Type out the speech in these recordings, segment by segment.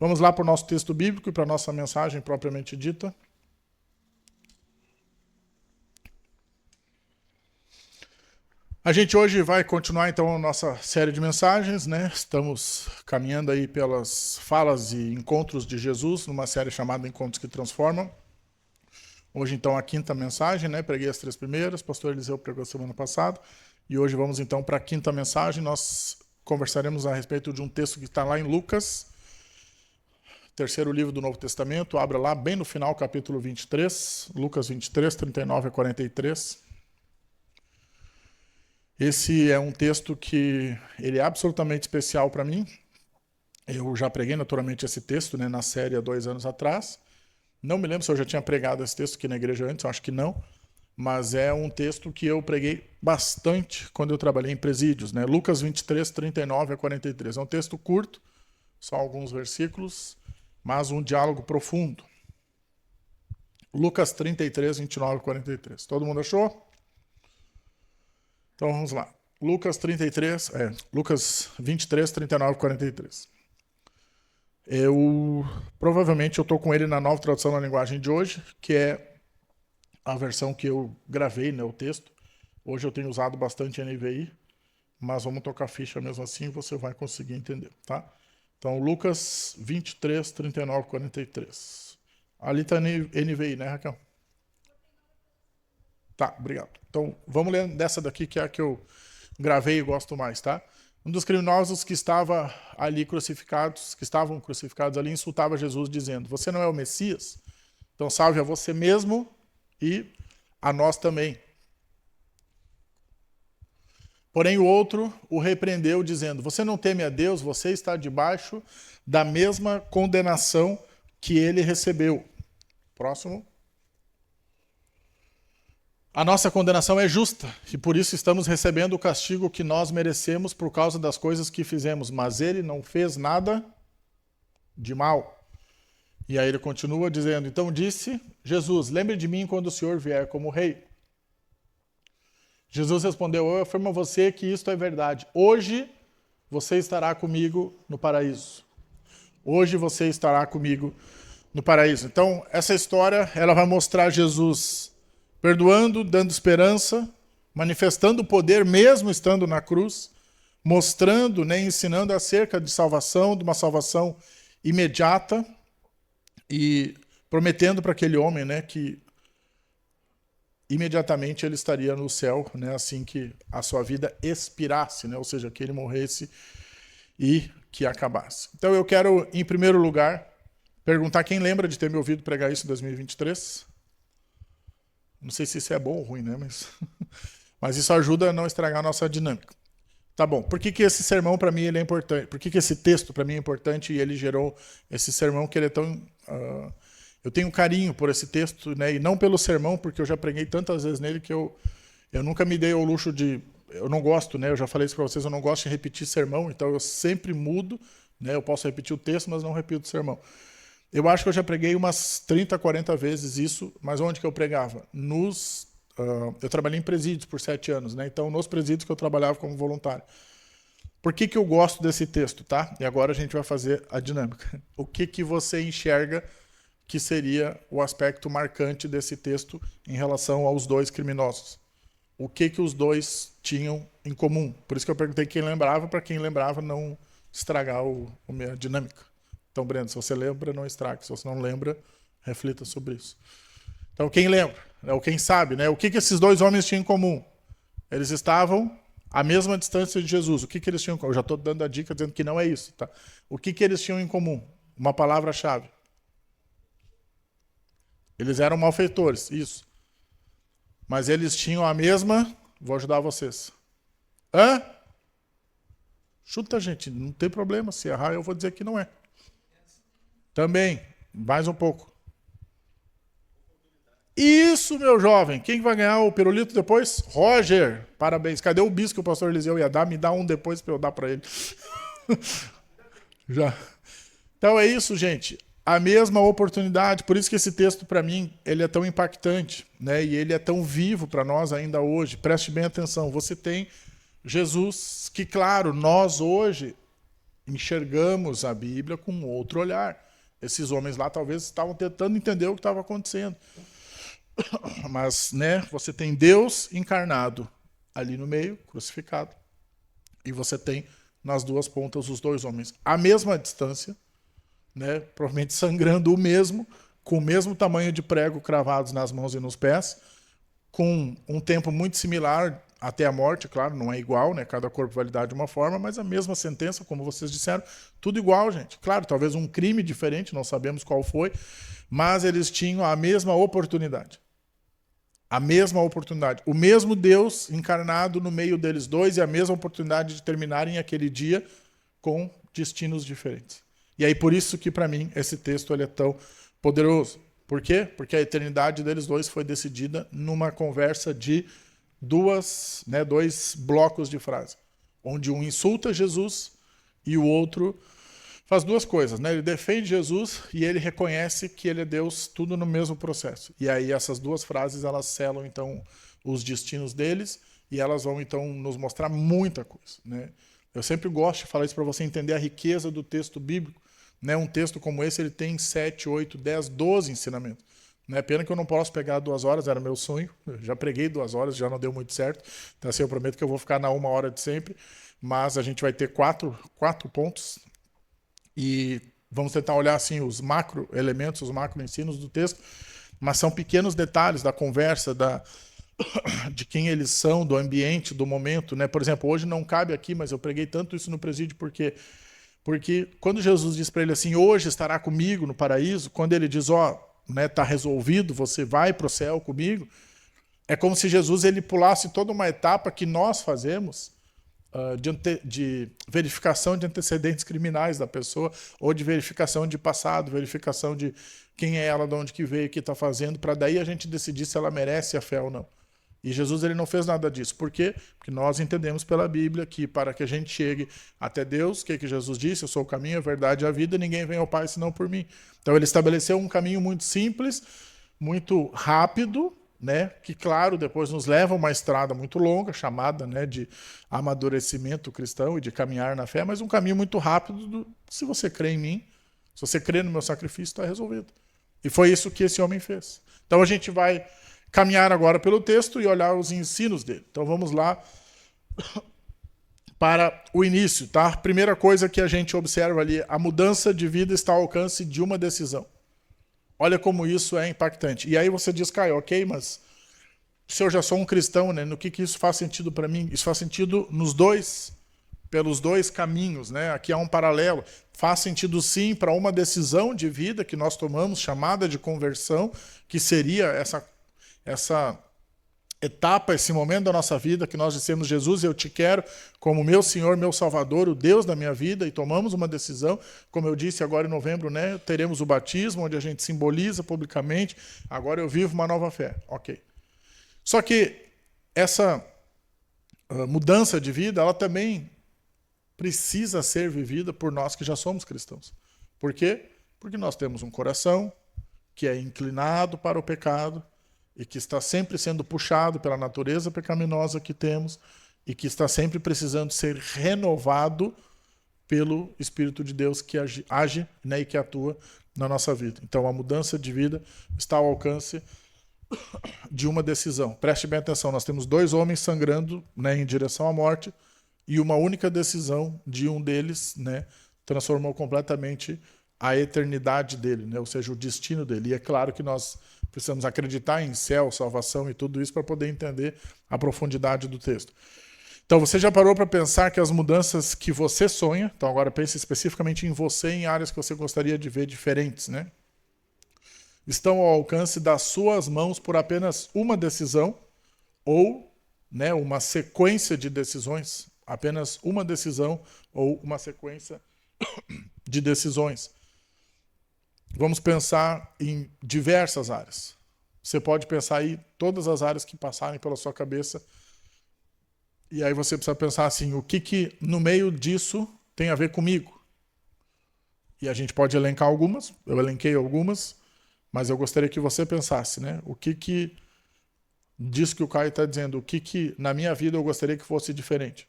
Vamos lá para o nosso texto bíblico e para a nossa mensagem propriamente dita. A gente hoje vai continuar então a nossa série de mensagens, né? Estamos caminhando aí pelas falas e encontros de Jesus, numa série chamada Encontros que Transformam. Hoje então a quinta mensagem, né? Preguei as 3 primeiras, pastor Eliseu pregou semana passada, e hoje vamos então para a quinta mensagem. Nós conversaremos a respeito de um texto que está lá em Lucas, terceiro livro do Novo Testamento. Abra lá bem no final, capítulo 23, Lucas 23, 39 a 43. Esse é um texto que ele é absolutamente especial para mim. Eu já preguei naturalmente esse texto, né, na série há 2 anos atrás. Não me lembro se eu já tinha pregado esse texto aqui na igreja antes, eu acho que não. Mas é um texto que eu preguei bastante quando eu trabalhei em presídios, né? Lucas 23, 39 a 43. É um texto curto, só alguns versículos, mas um diálogo profundo. Lucas 33, 29 a 43. Todo mundo achou? Então vamos lá. Lucas 23, 39 a 43. Provavelmente eu estou com ele na Nova Tradução na Linguagem de Hoje, que é a versão que eu gravei, né, o texto. Hoje eu tenho usado bastante NVI, mas vamos tocar ficha mesmo assim, você vai conseguir entender, tá? Então, Lucas 23, 39 a 43. Ali está NVI, né, Raquel? Tá, obrigado. Então, vamos ler dessa daqui, que é a que eu gravei e gosto mais, tá? Um dos criminosos que estavam crucificados ali, insultava Jesus, dizendo: "Você não é o Messias? Então salve a você mesmo e a nós também." Porém o outro o repreendeu, dizendo: "Você não teme a Deus? Você está debaixo da mesma condenação que ele recebeu." Próximo. A nossa condenação é justa, e por isso estamos recebendo o castigo que nós merecemos por causa das coisas que fizemos, mas ele não fez nada de mal. E aí ele continua dizendo: "Então disse Jesus: lembre de mim quando o Senhor vier como rei." Jesus respondeu: "Eu afirmo a você que isto é verdade. Hoje você estará comigo no paraíso." Hoje você estará comigo no paraíso. Então, essa história ela vai mostrar Jesus perdoando, dando esperança, manifestando o poder mesmo estando na cruz, mostrando, né, ensinando acerca de salvação, de uma salvação imediata, e prometendo para aquele homem, né, que imediatamente ele estaria no céu, né, assim que a sua vida expirasse, né, ou seja, que ele morresse e que acabasse. Então eu quero, em primeiro lugar, perguntar quem lembra de ter me ouvido pregar isso em 2023. Não sei se isso é bom ou ruim, né? Mas isso ajuda a não estragar a nossa dinâmica. Tá bom. Por que esse sermão para mim ele é importante? Por que esse texto para mim é importante e ele gerou esse sermão que ele é tão... eu tenho carinho por esse texto, né? E não pelo sermão, porque eu já preguei tantas vezes nele que eu nunca me dei ao luxo de... Eu não gosto, né? Eu já falei isso para vocês, eu não gosto de repetir sermão, então eu sempre mudo, né? Eu posso repetir o texto, mas não repito o sermão. Eu acho que eu já preguei umas 30, 40 vezes isso, mas onde que eu pregava? Eu trabalhei em presídios por 7 anos, né? Então, nos presídios que eu trabalhava como voluntário. Por que eu gosto desse texto, tá? E agora a gente vai fazer a dinâmica. O que você enxerga que seria o aspecto marcante desse texto em relação aos 2 criminosos? O que os dois tinham em comum? Por isso que eu perguntei quem lembrava, para quem lembrava não estragar a minha dinâmica. Então, Breno, se você lembra, não estrague. Se você não lembra, reflita sobre isso. Então, quem lembra? Ou quem sabe, né? O que esses 2 homens tinham em comum? Eles estavam à mesma distância de Jesus. O que eles tinham em comum? Eu já estou dando a dica dizendo que não é isso, tá? O que eles tinham em comum? Uma palavra-chave. Eles eram malfeitores, isso. Mas eles tinham a mesma... Vou ajudar vocês. Hã? Chuta, gente. Não tem problema. Se errar, eu vou dizer que não é. Também, mais um pouco. Isso, meu jovem. Quem vai ganhar o pirulito depois? Roger. Parabéns. Cadê o bis que o pastor Eliseu ia dar? Me dá um depois para eu dar para ele. Já. Então é isso, gente. A mesma oportunidade. Por isso que esse texto, para mim, ele é tão impactante, né? E ele é tão vivo para nós ainda hoje. Preste bem atenção. Você tem Jesus, que, claro, nós hoje enxergamos a Bíblia com outro olhar. Esses homens lá talvez estavam tentando entender o que estava acontecendo. Mas, né, você tem Deus encarnado ali no meio, crucificado, e você tem nas duas pontas os dois homens, à mesma distância, né, provavelmente sangrando o mesmo, com o mesmo tamanho de prego cravados nas mãos e nos pés, com um tempo muito similar até a morte, claro, não é igual, né? Cada corpo vai lidar de uma forma, mas a mesma sentença, como vocês disseram, tudo igual, gente. Claro, talvez um crime diferente, não sabemos qual foi, mas eles tinham a mesma oportunidade. A mesma oportunidade. O mesmo Deus encarnado no meio deles dois e a mesma oportunidade de terminarem aquele dia com destinos diferentes. E aí por isso que para mim esse texto ele é tão poderoso. Por quê? Porque a eternidade deles dois foi decidida numa conversa de dois blocos de frase, onde um insulta Jesus e o outro faz duas coisas, né? Ele defende Jesus e ele reconhece que ele é Deus, tudo no mesmo processo. E aí essas duas frases elas selam então os destinos deles e elas vão então nos mostrar muita coisa, né? Eu sempre gosto de falar isso para você entender a riqueza do texto bíblico, né? Um texto como esse ele tem 7, 8, 10, 12 ensinamentos. Né? Pena que eu não posso pegar 2 horas, era meu sonho. Eu já preguei 2 horas, já não deu muito certo. Então assim, eu prometo que eu vou ficar na 1 hora de sempre. Mas a gente vai ter quatro pontos. E vamos tentar olhar assim os macro elementos, os macro ensinos do texto. Mas são pequenos detalhes da conversa, de quem eles são, do ambiente, do momento. Né? Por exemplo, hoje não cabe aqui, mas eu preguei tanto isso no presídio porque quando Jesus diz para ele assim, hoje estará comigo no paraíso, quando ele diz, né, tá resolvido, você vai para o céu comigo, é como se Jesus ele pulasse toda uma etapa que nós fazemos de verificação de antecedentes criminais da pessoa, ou de verificação de passado, verificação de quem é ela, de onde que veio, o que está fazendo, para daí a gente decidir se ela merece a fé ou não. E Jesus ele não fez nada disso. Por quê? Porque nós entendemos pela Bíblia que para que a gente chegue até Deus, o que Jesus disse? Eu sou o caminho, a verdade e a vida, ninguém vem ao Pai senão por mim. Então ele estabeleceu um caminho muito simples, muito rápido, né? Que claro, depois nos leva a uma estrada muito longa, chamada, né, de amadurecimento cristão e de caminhar na fé, mas um caminho muito rápido, se você crê em mim, se você crê no meu sacrifício, está resolvido. E foi isso que esse homem fez. Então a gente vai caminhar agora pelo texto e olhar os ensinos dele. Então vamos lá para o início, tá? Primeira coisa que a gente observa ali, a mudança de vida está ao alcance de uma decisão. Olha como isso é impactante. E aí você diz, Caio, ok, mas se eu já sou um cristão, né, no que isso faz sentido para mim? Isso faz sentido pelos dois caminhos, né? Aqui há um paralelo. Faz sentido sim para uma decisão de vida que nós tomamos, chamada de conversão, que seria essa etapa, esse momento da nossa vida que nós dissemos, Jesus, eu te quero como meu Senhor, meu Salvador, o Deus da minha vida, e tomamos uma decisão, como eu disse agora em novembro, né, teremos o batismo, onde a gente simboliza publicamente, agora eu vivo uma nova fé. Ok. Só que essa mudança de vida, ela também precisa ser vivida por nós que já somos cristãos. Por quê? Porque nós temos um coração que é inclinado para o pecado, e que está sempre sendo puxado pela natureza pecaminosa que temos e que está sempre precisando ser renovado pelo Espírito de Deus que age, né, e que atua na nossa vida. Então a mudança de vida está ao alcance de uma decisão. Preste bem atenção, nós temos 2 homens sangrando, né, em direção à morte e uma única decisão de um deles, né, transformou completamente a eternidade dele, né? Ou seja, o destino dele. E é claro que nós precisamos acreditar em céu, salvação e tudo isso para poder entender a profundidade do texto. Então, você já parou para pensar que as mudanças que você sonha, então agora pense especificamente em você, em áreas que você gostaria de ver diferentes, né? Estão ao alcance das suas mãos por apenas uma decisão ou, né, uma sequência de decisões, apenas uma decisão ou uma sequência de decisões. Vamos pensar em diversas áreas. Você pode pensar aí todas as áreas que passarem pela sua cabeça. E aí você precisa pensar assim, o que no meio disso tem a ver comigo? E a gente pode elencar algumas, eu elenquei algumas, mas eu gostaria que você pensasse, né? O que diz que o Caio está dizendo, o que na minha vida eu gostaria que fosse diferente?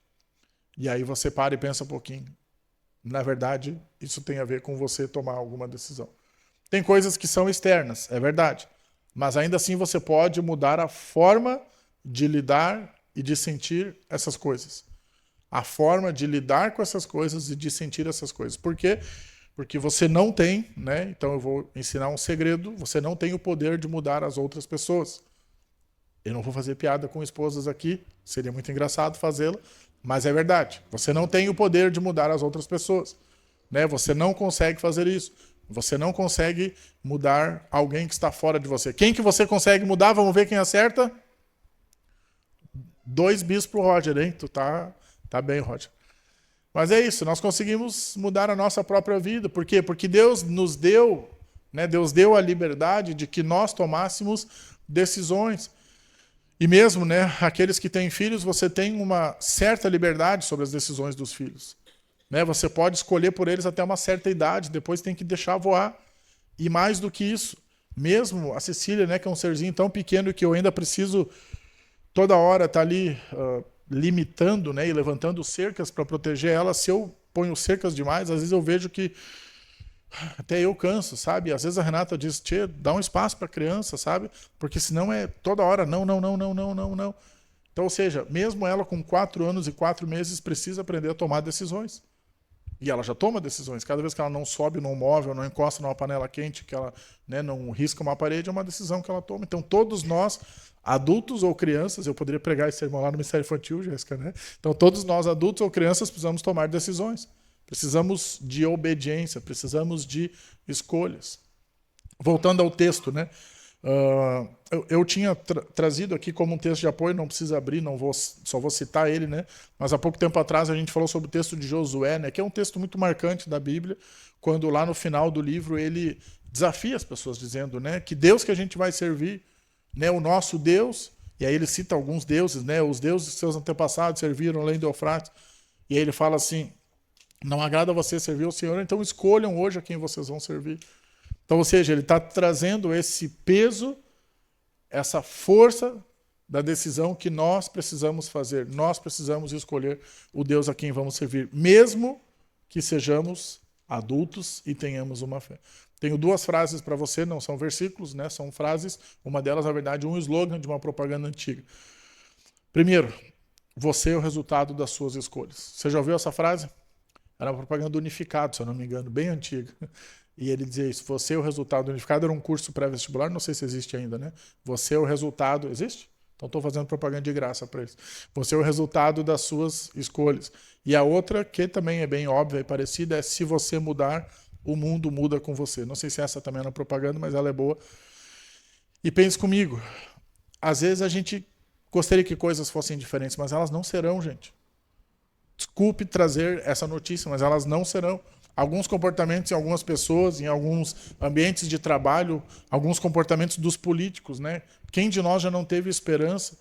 E aí você para e pensa um pouquinho. Na verdade, isso tem a ver com você tomar alguma decisão. Tem coisas que são externas, é verdade. Mas ainda assim você pode mudar a forma de lidar e de sentir essas coisas. A forma de lidar com essas coisas e de sentir essas coisas. Por quê? Porque você não tem, né? Então eu vou ensinar um segredo, você não tem o poder de mudar as outras pessoas. Eu não vou fazer piada com esposas aqui, seria muito engraçado fazê-la, mas é verdade. Você não tem o poder de mudar as outras pessoas, né? Você não consegue fazer isso. Você não consegue mudar alguém que está fora de você. Quem que você consegue mudar? Vamos ver quem acerta? 2 bis pro Roger, hein? Tu tá bem, Roger. Mas é isso, nós conseguimos mudar a nossa própria vida. Por quê? Porque Deus nos deu, né? Deus deu a liberdade de que nós tomássemos decisões. E mesmo, né, aqueles que têm filhos, você tem uma certa liberdade sobre as decisões dos filhos. Né? Você pode escolher por eles até uma certa idade, depois tem que deixar voar. E mais do que isso, mesmo a Cecília, né, que é um serzinho tão pequeno que eu ainda preciso toda hora estar ali limitando, né, e levantando cercas para proteger ela. Se eu ponho cercas demais, às vezes eu vejo que até eu canso, sabe? Às vezes a Renata diz, tchê, dá um espaço para a criança, sabe? Porque senão é toda hora não, não, não, não, não, não, não. Então, ou seja, mesmo ela com 4 anos e 4 meses precisa aprender a tomar decisões. E ela já toma decisões. Cada vez que ela não sobe num móvel, não encosta numa panela quente, que ela, né, não risca uma parede, é uma decisão que ela toma. Então, todos nós, adultos ou crianças, eu poderia pregar esse sermão lá no Ministério Infantil, Jéssica, né? Então, todos nós, adultos ou crianças, precisamos tomar decisões. Precisamos de obediência, precisamos de escolhas. Voltando ao texto, né? Eu tinha trazido aqui como um texto de apoio, não precisa abrir, só vou citar ele, né? Mas há pouco tempo atrás a gente falou sobre o texto de Josué, né? Que é um texto muito marcante da Bíblia, quando lá no final do livro ele desafia as pessoas dizendo, né? Que Deus que a gente vai servir, né? O nosso Deus, e aí ele cita alguns deuses, né? Os deuses que seus antepassados serviram além do Eufrates, e aí ele fala assim: não agrada a você servir ao Senhor, então escolham hoje a quem vocês vão servir. Então, ou seja, ele está trazendo esse peso, essa força da decisão que nós precisamos fazer. Nós precisamos escolher o Deus a quem vamos servir, mesmo que sejamos adultos e tenhamos uma fé. Tenho 2 frases para você, não são versículos, né? São frases. Uma delas, na verdade, um slogan de uma propaganda antiga. Primeiro, você é o resultado das suas escolhas. Você já ouviu essa frase? Era uma propaganda do Unificado, se eu não me engano, bem antiga. E ele dizia isso: você é o resultado do Unificado. Era um curso pré-vestibular, não sei se existe ainda, né? Você é o resultado. Existe? Então estou fazendo propaganda de graça para eles. Você é o resultado das suas escolhas. E a outra, que também é bem óbvia e parecida, é: se você mudar, o mundo muda com você. Não sei se essa também é uma propaganda, mas ela é boa. E pense comigo: às vezes a gente gostaria que coisas fossem diferentes, mas elas não serão, gente. Desculpe trazer essa notícia, mas elas não serão. Alguns comportamentos em algumas pessoas, em alguns ambientes de trabalho, alguns comportamentos dos políticos, né? Quem de nós já não teve esperança?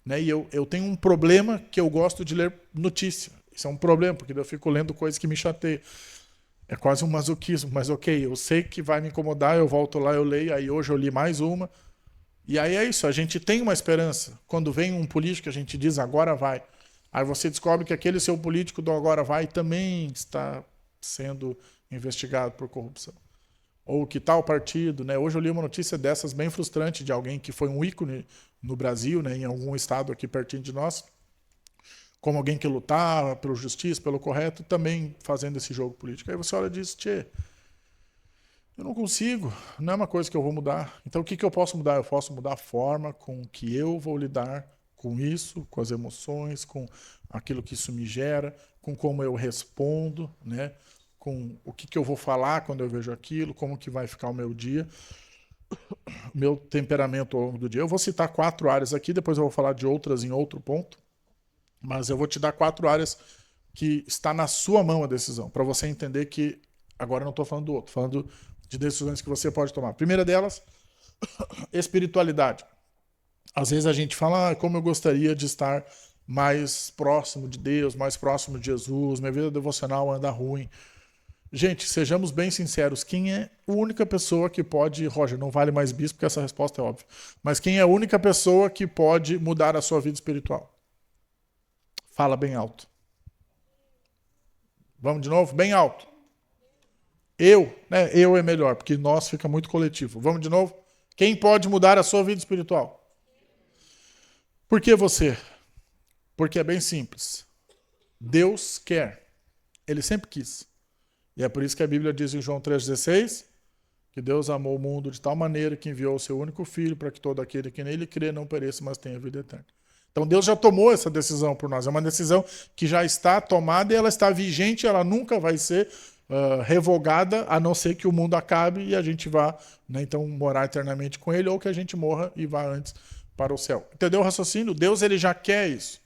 Né? E eu tenho um problema que eu gosto de ler notícia. Isso é um problema, porque eu fico lendo coisas que me chateiam. É quase um masoquismo, mas ok, eu sei que vai me incomodar, eu volto lá, eu leio, aí hoje eu li mais uma. E aí é isso, a gente tem uma esperança. Quando vem um político, a gente diz, agora vai. Aí você descobre que aquele seu político do agora vai também está sendo investigado por corrupção. Ou que tal partido, né? Hoje eu li uma notícia dessas bem frustrante de alguém que foi um ícone no Brasil, né, em algum estado aqui pertinho de nós, como alguém que lutava pela justiça, pelo correto, também fazendo esse jogo político. Aí você olha e diz, tchê, eu não consigo, não é uma coisa que eu vou mudar. Então o que eu posso mudar? Eu posso mudar a forma com que eu vou lidar com isso, com as emoções, com aquilo que isso me gera, com como eu respondo, né? Com o que eu vou falar quando eu vejo aquilo, como que vai ficar o meu dia, meu temperamento ao longo do dia. Eu vou citar 4 áreas aqui, depois eu vou falar de outras em outro ponto, mas eu vou te dar 4 áreas que está na sua mão a decisão, para você entender que agora eu não estou falando do outro, falando de decisões que você pode tomar. A primeira delas, espiritualidade. Às vezes a gente fala, como eu gostaria de estar mais próximo de Deus, mais próximo de Jesus, minha vida devocional anda ruim. Gente, sejamos bem sinceros, quem é a única pessoa que pode, Roger, não vale mais bispo, porque essa resposta é óbvia, mas quem é a única pessoa que pode mudar a sua vida espiritual? Fala bem alto. Vamos de novo? Bem alto. Eu, né? Eu é melhor, porque nós fica muito coletivo. Vamos de novo? Quem pode mudar a sua vida espiritual? Por que você? Porque é bem simples. Deus quer. Ele sempre quis. E é por isso que a Bíblia diz em João 3,16 que Deus amou o mundo de tal maneira que enviou o seu único filho para que todo aquele que nele crê não pereça, mas tenha vida eterna. Então Deus já tomou essa decisão por nós. É uma decisão que já está tomada e ela está vigente, ela nunca vai ser revogada, a não ser que o mundo acabe e a gente vá, né, então morar eternamente com ele, ou que a gente morra e vá antes para o céu. Entendeu o raciocínio? Deus ele já quer isso.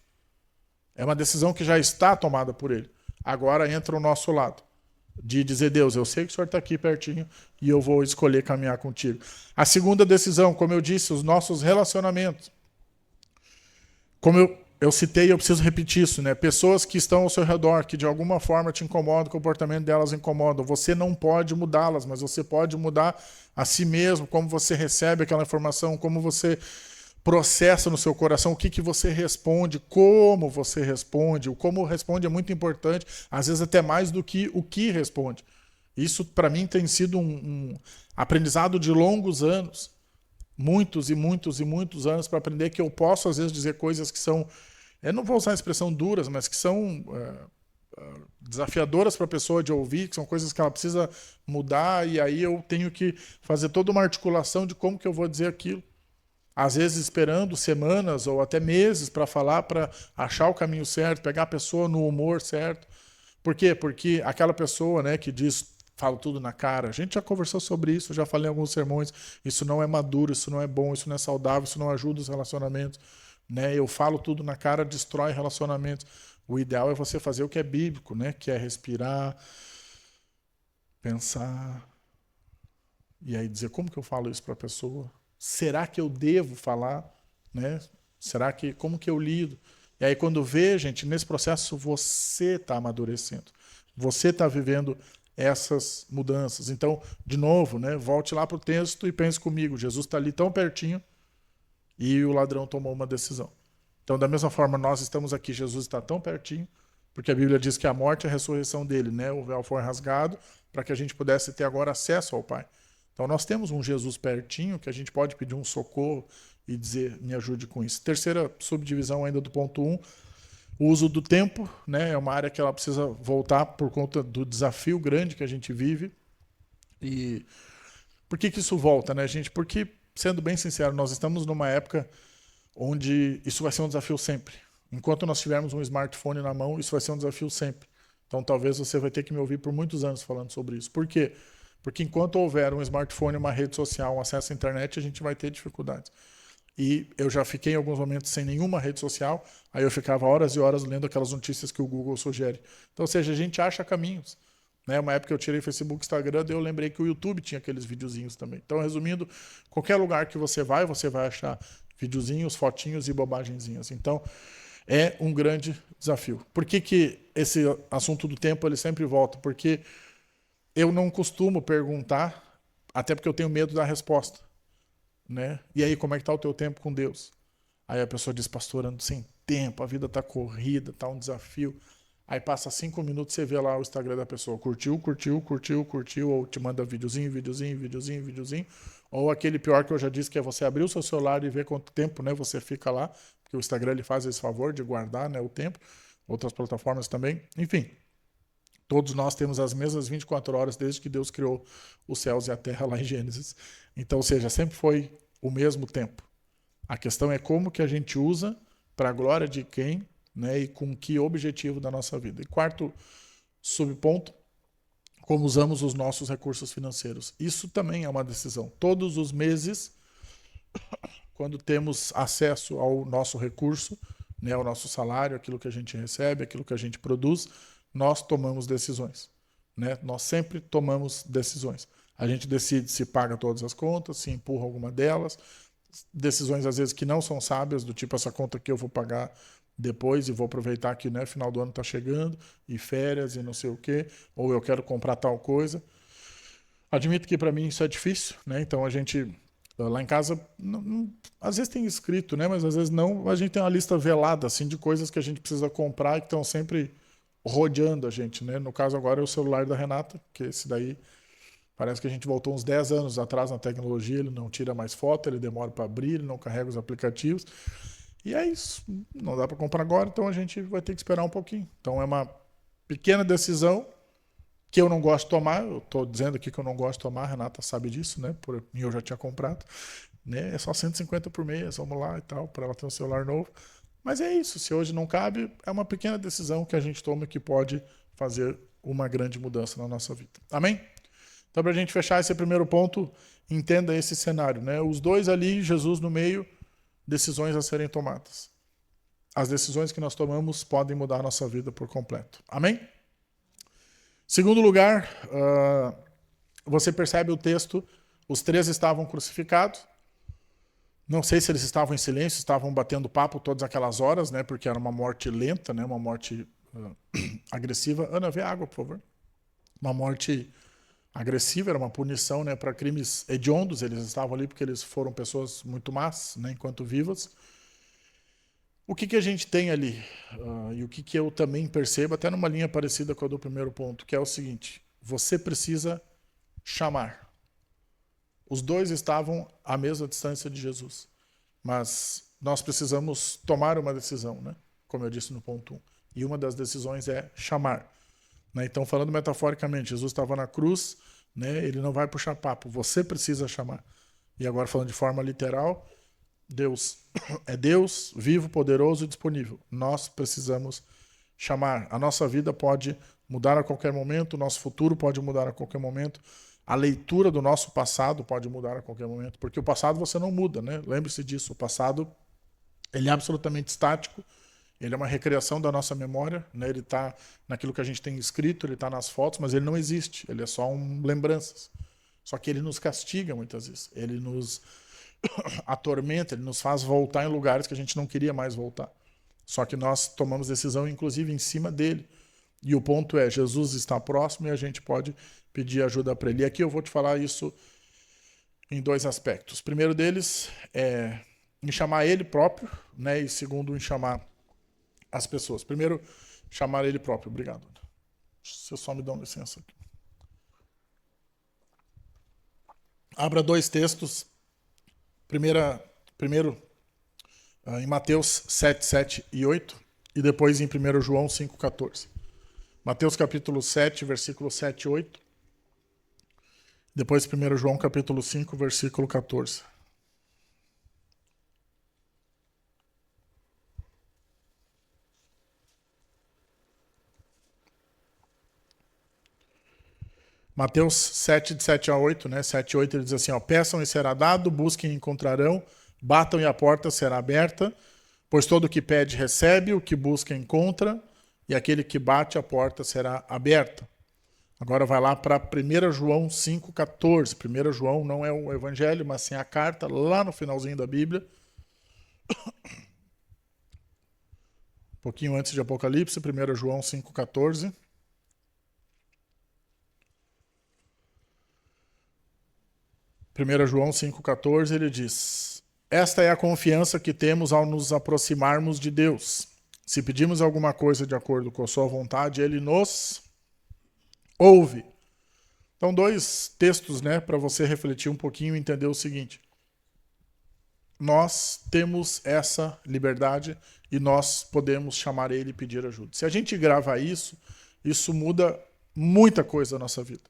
É uma decisão que já está tomada por ele. Agora entra o nosso lado. De dizer, Deus, eu sei que o Senhor está aqui pertinho e eu vou escolher caminhar contigo. A segunda decisão, como eu disse, os nossos relacionamentos. Como eu citei, eu preciso repetir isso, né? Pessoas que estão ao seu redor, que de alguma forma te incomodam, o comportamento delas incomoda. Você não pode mudá-las, mas você pode mudar a si mesmo, como você recebe aquela informação, como você processa no seu coração, o que você responde, como você responde. O como responde é muito importante, às vezes até mais do que o que responde. Isso, para mim, tem sido um aprendizado de longos anos. Muitos e muitos e muitos anos para aprender que eu posso, às vezes, dizer coisas que são, eu não vou usar a expressão duras, mas que são desafiadoras para a pessoa de ouvir, que são coisas que ela precisa mudar, e aí eu tenho que fazer toda uma articulação de como que eu vou dizer aquilo. Às vezes esperando semanas ou até meses para falar, para achar o caminho certo, pegar a pessoa no humor certo. Por quê? Porque aquela pessoa, né, que diz, falo tudo na cara, a gente já conversou sobre isso, já falei em alguns sermões, isso não é maduro, isso não é bom, isso não é saudável, isso não ajuda os relacionamentos. Né? Eu falo tudo na cara, destrói relacionamentos. O ideal é você fazer o que é bíblico, né? Que é respirar, pensar, e aí dizer, como que eu falo isso para a pessoa? Será que eu devo falar? Né? Será que, como que eu lido? E aí quando vê, gente, nesse processo você está amadurecendo. Você está vivendo essas mudanças. Então, de novo, né, volte lá para o texto e pense comigo. Jesus está ali tão pertinho e o ladrão tomou uma decisão. Então, da mesma forma, nós estamos aqui, Jesus está tão pertinho, porque a Bíblia diz que a morte é a ressurreição dele, né? O véu foi rasgado para que a gente pudesse ter agora acesso ao Pai. Então, nós temos um Jesus pertinho que a gente pode pedir um socorro e dizer, me ajude com isso. Terceira subdivisão ainda do ponto 1, o uso do tempo, né? É uma área que ela precisa voltar por conta do desafio grande que a gente vive. E por que isso volta, né, gente? Porque, sendo bem sincero, nós estamos numa época onde isso vai ser um desafio sempre. Enquanto nós tivermos um smartphone na mão, isso vai ser um desafio sempre. Então talvez você vai ter que me ouvir por muitos anos falando sobre isso. Por quê? Porque enquanto houver um smartphone, uma rede social, um acesso à internet, a gente vai ter dificuldades. E eu já fiquei em alguns momentos sem nenhuma rede social, aí eu ficava horas e horas lendo aquelas notícias que o Google sugere. Então, ou seja, a gente acha caminhos. Né? Uma época eu tirei Facebook, Instagram, daí eu lembrei que o YouTube tinha aqueles videozinhos também. Então, resumindo, qualquer lugar que você vai achar videozinhos, fotinhos e bobagenzinhas. Então, é um grande desafio. Por que esse assunto do tempo ele sempre volta? Porque eu não costumo perguntar, até porque eu tenho medo da resposta. Né? E aí, como é que está o teu tempo com Deus? Aí a pessoa diz, pastor, ando sem tempo, a vida está corrida, está um desafio. Aí passa 5 minutos, você vê lá o Instagram da pessoa, curtiu, ou te manda videozinho, ou aquele pior que eu já disse, que é você abrir o seu celular e ver quanto tempo, né, você fica lá, porque o Instagram ele faz esse favor de guardar, né, o tempo, outras plataformas também, enfim. Todos nós temos as mesmas 24 horas desde que Deus criou os céus e a terra lá em Gênesis. Então, ou seja, sempre foi o mesmo tempo. A questão é como que a gente usa para a glória de quem, né, e com que objetivo da nossa vida. E quarto subponto, como usamos os nossos recursos financeiros. Isso também é uma decisão. Todos os meses, quando temos acesso ao nosso recurso, né, ao nosso salário, aquilo que a gente recebe, aquilo que a gente produz, nós tomamos decisões. Né? Nós sempre tomamos decisões. A gente decide se paga todas as contas, se empurra alguma delas. Decisões, às vezes, que não são sábias, do tipo, essa conta aqui eu vou pagar depois e vou aproveitar que, né, final do ano está chegando, e férias e não sei o quê, ou eu quero comprar tal coisa. Admito que para mim isso é difícil, né? Então a gente, lá em casa, às vezes tem escrito, né? Mas às vezes não. A gente tem uma lista velada assim, de coisas que a gente precisa comprar e que estão sempre rodeando a gente, né? No caso agora é o celular da Renata, que esse daí parece que a gente voltou uns 10 anos atrás na tecnologia, ele não tira mais foto, ele demora para abrir, ele não carrega os aplicativos. E é isso, não dá para comprar agora, então a gente vai ter que esperar um pouquinho. Então é uma pequena decisão que eu não gosto de tomar, eu estou dizendo aqui que eu não gosto de tomar, a Renata sabe disso, né? Por mim eu já tinha comprado, né? É só 150 por mês, vamos lá e tal, para ela ter um celular novo. Mas é isso, se hoje não cabe, é uma pequena decisão que a gente toma que pode fazer uma grande mudança na nossa vida. Amém? Então, para a gente fechar esse primeiro ponto, entenda esse cenário, né? Os dois ali, Jesus no meio, decisões a serem tomadas. As decisões que nós tomamos podem mudar a nossa vida por completo. Amém? Segundo lugar, você percebe o texto, os três estavam crucificados. Não sei se eles estavam em silêncio, estavam batendo papo todas aquelas horas, né? Porque era uma morte lenta, né? Uma morte agressiva. Ana, vê água, por favor. Uma morte agressiva, era uma punição, né, para crimes hediondos. Eles estavam ali porque eles foram pessoas muito más, né, enquanto vivas. O que a gente tem ali? E o que eu também percebo, até numa linha parecida com a do primeiro ponto, que é o seguinte: você precisa chamar. Os dois estavam à mesma distância de Jesus, mas nós precisamos tomar uma decisão, né? Como eu disse no ponto 1. E uma das decisões é chamar. Né? Então, falando metaforicamente, Jesus estava na cruz, né? Ele não vai puxar papo, você precisa chamar. E agora, falando de forma literal, Deus é Deus, vivo, poderoso e disponível. Nós precisamos chamar. A nossa vida pode mudar a qualquer momento, o nosso futuro pode mudar a qualquer momento. A leitura do nosso passado pode mudar a qualquer momento, porque o passado você não muda, né? Lembre-se disso, o passado ele é absolutamente estático, ele é uma recriação da nossa memória, né? Ele está naquilo que a gente tem escrito, ele está nas fotos, mas ele não existe, ele é só lembranças. Só que ele nos castiga muitas vezes, ele nos atormenta, ele nos faz voltar em lugares que a gente não queria mais voltar. Só que nós tomamos decisão, inclusive, em cima dele. E o ponto é, Jesus está próximo e a gente pode pedir ajuda para ele. E aqui eu vou te falar isso em dois aspectos. O primeiro deles é em chamar ele próprio, né? E segundo, em chamar as pessoas. Primeiro, chamar ele próprio. Obrigado. Vocês só me dão licença aqui. Abra dois textos. Primeiro em Mateus 7, 7 e 8, e depois em 1 João 5, 14. Mateus capítulo 7, versículo 7 e 8. Depois 1 João capítulo 5, versículo 14. Mateus 7, de 7 a 8, né? 7 e 8 ele diz assim, ó, peçam e será dado, busquem e encontrarão, batam e a porta será aberta, pois todo o que pede recebe, o que busca encontra, e aquele que bate a porta será aberta. Agora vai lá para 1 João 5,14. 1 João não é o evangelho, mas sim a carta, lá no finalzinho da Bíblia. Um pouquinho antes de Apocalipse, 1 João 5,14. João 5,14, ele diz: esta é a confiança que temos ao nos aproximarmos de Deus. Se pedimos alguma coisa de acordo com a sua vontade, ele nos ouve. Então, dois textos, né, para você refletir um pouquinho e entender o seguinte. Nós temos essa liberdade e nós podemos chamar ele e pedir ajuda. Se a gente grava isso, isso muda muita coisa na nossa vida.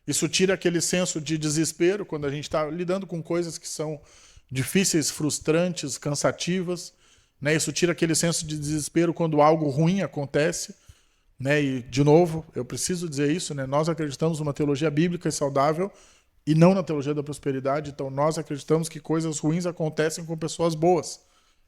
Isso tira aquele senso de desespero quando a gente está lidando com coisas que são difíceis, frustrantes, cansativas. Né? Isso tira aquele senso de desespero quando algo ruim acontece. Né? E, de novo, eu preciso dizer isso, né? Nós acreditamos numa teologia bíblica e saudável e não na teologia da prosperidade. Então, nós acreditamos que coisas ruins acontecem com pessoas boas.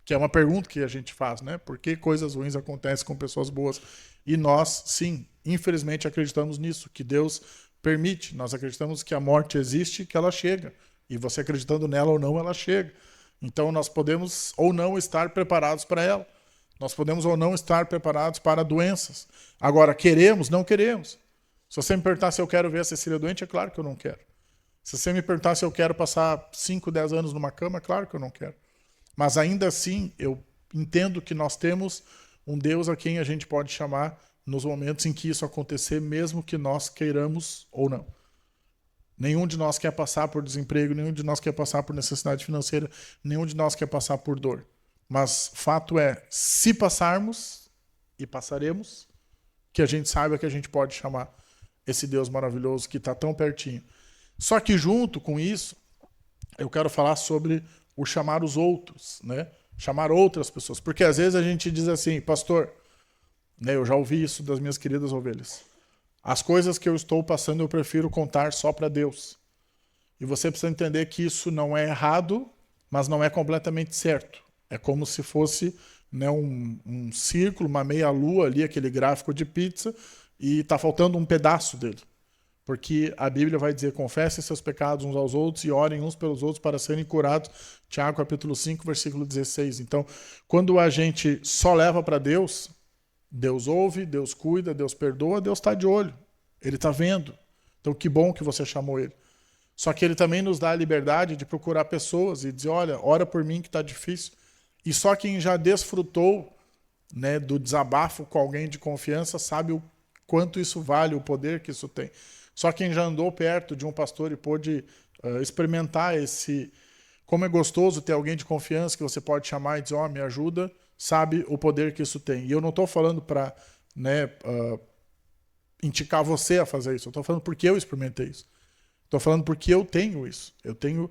Que é uma pergunta que a gente faz, né? Por que coisas ruins acontecem com pessoas boas? E nós, sim, infelizmente acreditamos nisso, que Deus permite. Nós acreditamos que a morte existe e que ela chega. E você acreditando nela ou não, ela chega. Então nós podemos ou não estar preparados para ela. Nós podemos ou não estar preparados para doenças. Agora, queremos? Não queremos. Se você me perguntar se eu quero ver a Cecília doente, é claro que eu não quero. Se você me perguntar se eu quero passar 5, 10 anos numa cama, é claro que eu não quero. Mas ainda assim, eu entendo que nós temos um Deus a quem a gente pode chamar nos momentos em que isso acontecer, mesmo que nós queiramos ou não. Nenhum de nós quer passar por desemprego, nenhum de nós quer passar por necessidade financeira, nenhum de nós quer passar por dor. Mas fato é, se passarmos, e passaremos, que a gente saiba que a gente pode chamar esse Deus maravilhoso que está tão pertinho. Só que junto com isso, eu quero falar sobre o chamar os outros, né? Chamar outras pessoas. Porque às vezes a gente diz assim, pastor, né, eu já ouvi isso das minhas queridas ovelhas. As coisas que eu estou passando eu prefiro contar só para Deus. E você precisa entender que isso não é errado, mas não é completamente certo. É como se fosse, né, um círculo, uma meia-lua ali, aquele gráfico de pizza, e está faltando um pedaço dele. Porque a Bíblia vai dizer, confessem seus pecados uns aos outros e orem uns pelos outros para serem curados. Tiago capítulo 5, versículo 16. Então, quando a gente só leva para Deus, Deus ouve, Deus cuida, Deus perdoa, Deus está de olho. Ele está vendo. Então, que bom que você chamou ele. Só que ele também nos dá a liberdade de procurar pessoas e dizer, olha, ora por mim que está difícil. E só quem já desfrutou, né, do desabafo com alguém de confiança sabe o quanto isso vale, o poder que isso tem. Só quem já andou perto de um pastor e pôde experimentar esse... Como é gostoso ter alguém de confiança que você pode chamar e dizer, me ajuda, sabe o poder que isso tem. E eu não estou falando para, né, indicar você a fazer isso. Eu estou falando porque eu experimentei isso. Estou falando porque eu tenho isso. Eu tenho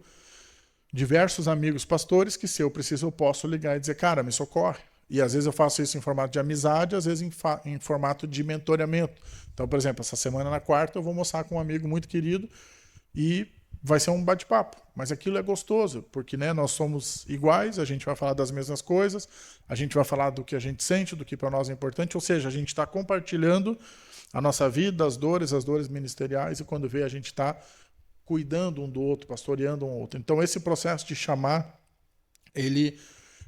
diversos amigos pastores que, se eu preciso, eu posso ligar e dizer, cara, me socorre. E às vezes eu faço isso em formato de amizade, às vezes em formato de mentoreamento. Então, por exemplo, essa semana na quarta eu vou almoçar com um amigo muito querido e vai ser um bate-papo. Mas aquilo é gostoso, porque, né, nós somos iguais, a gente vai falar das mesmas coisas, a gente vai falar do que a gente sente, do que para nós é importante, ou seja, a gente está compartilhando a nossa vida, as dores ministeriais, e quando vê a gente está cuidando um do outro, pastoreando um outro. Então, esse processo de chamar, ele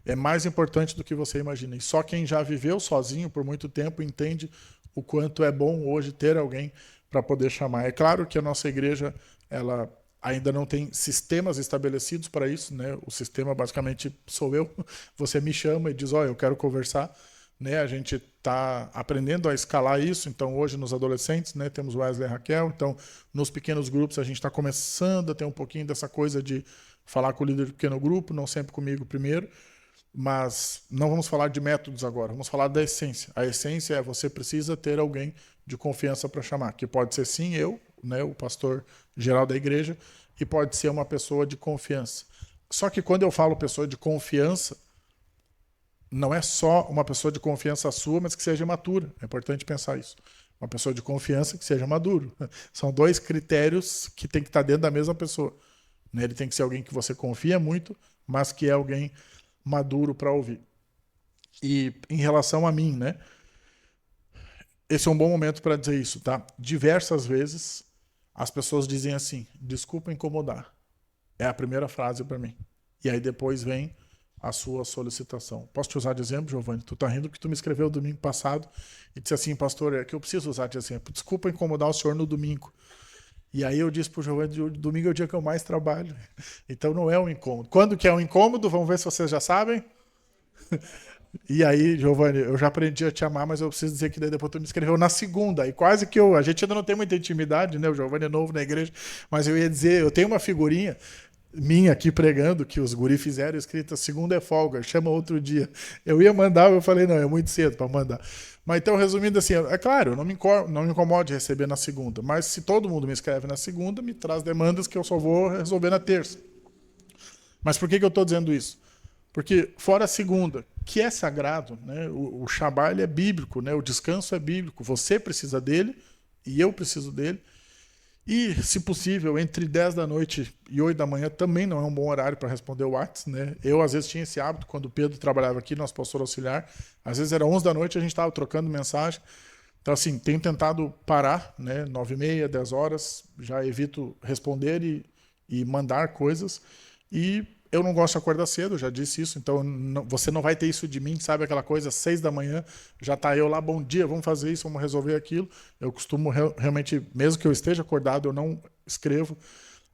é mais importante do que você imagina. E só quem já viveu sozinho por muito tempo entende o quanto é bom hoje ter alguém para poder chamar. É claro que a nossa igreja, ela ainda não tem sistemas estabelecidos para isso, né? O sistema basicamente sou eu. Você me chama e diz, eu quero conversar. Né? A gente está aprendendo a escalar isso. Então, hoje nos adolescentes, né, temos Wesley e Raquel. Então, nos pequenos grupos, a gente está começando a ter um pouquinho dessa coisa de falar com o líder do pequeno grupo, não sempre comigo primeiro. Mas não vamos falar de métodos agora, vamos falar da essência. A essência é você precisa ter alguém de confiança para chamar, que pode ser sim eu, né, o pastor geral da igreja, e pode ser uma pessoa de confiança. Só que quando eu falo pessoa de confiança, não é só uma pessoa de confiança sua, mas que seja matura. É importante pensar isso. Uma pessoa de confiança que seja maduro. São dois critérios que tem que estar dentro da mesma pessoa. Ele tem que ser alguém que você confia muito, mas que é alguém maduro para ouvir. E em relação a mim, né? Esse é um bom momento para dizer isso, tá? Diversas vezes as pessoas dizem assim, desculpa incomodar. É a primeira frase para mim. E aí depois vem a sua solicitação. Posso te usar de exemplo, Giovanni? Tu tá rindo porque tu me escreveu domingo passado e disse assim, pastor, é que eu preciso usar de exemplo. Desculpa incomodar o senhor no domingo. E aí eu disse pro Giovanni, domingo é o dia que eu mais trabalho. Então não é um incômodo. Quando que é um incômodo? Vamos ver se vocês já sabem. E aí, Giovanni, eu já aprendi a te amar, mas eu preciso dizer que daí depois tu me escreveu na segunda. E quase que a gente ainda não tem muita intimidade, né? O Giovanni é novo na igreja. Mas eu ia dizer, eu tenho uma figurinha minha aqui pregando, que os guri fizeram, escrita segunda é folga, chama outro dia. Eu ia mandar, eu falei, não, é muito cedo para mandar. Mas então, resumindo assim, é claro, eu não me incomodo de receber na segunda, mas se todo mundo me escreve na segunda, me traz demandas que eu só vou resolver na terça. Mas por que eu estou dizendo isso? Porque fora a segunda, que é sagrado, né? O Shabá ele é bíblico, né? O descanso é bíblico, você precisa dele e eu preciso dele. E, se possível, entre 10 da noite e 8 da manhã também não é um bom horário para responder o WhatsApp, né? Eu, às vezes, tinha esse hábito, quando o Pedro trabalhava aqui, nosso pastor auxiliar, às vezes era 11 da noite e a gente estava trocando mensagem. Então, assim, tenho tentado parar, né? 9h30, 10 horas, já evito responder e mandar coisas. E eu não gosto de acordar cedo, já disse isso, então você não vai ter isso de mim, sabe aquela coisa, 6 da manhã, já tá eu lá, bom dia, vamos fazer isso, vamos resolver aquilo. Eu costumo realmente, mesmo que eu esteja acordado, eu não escrevo.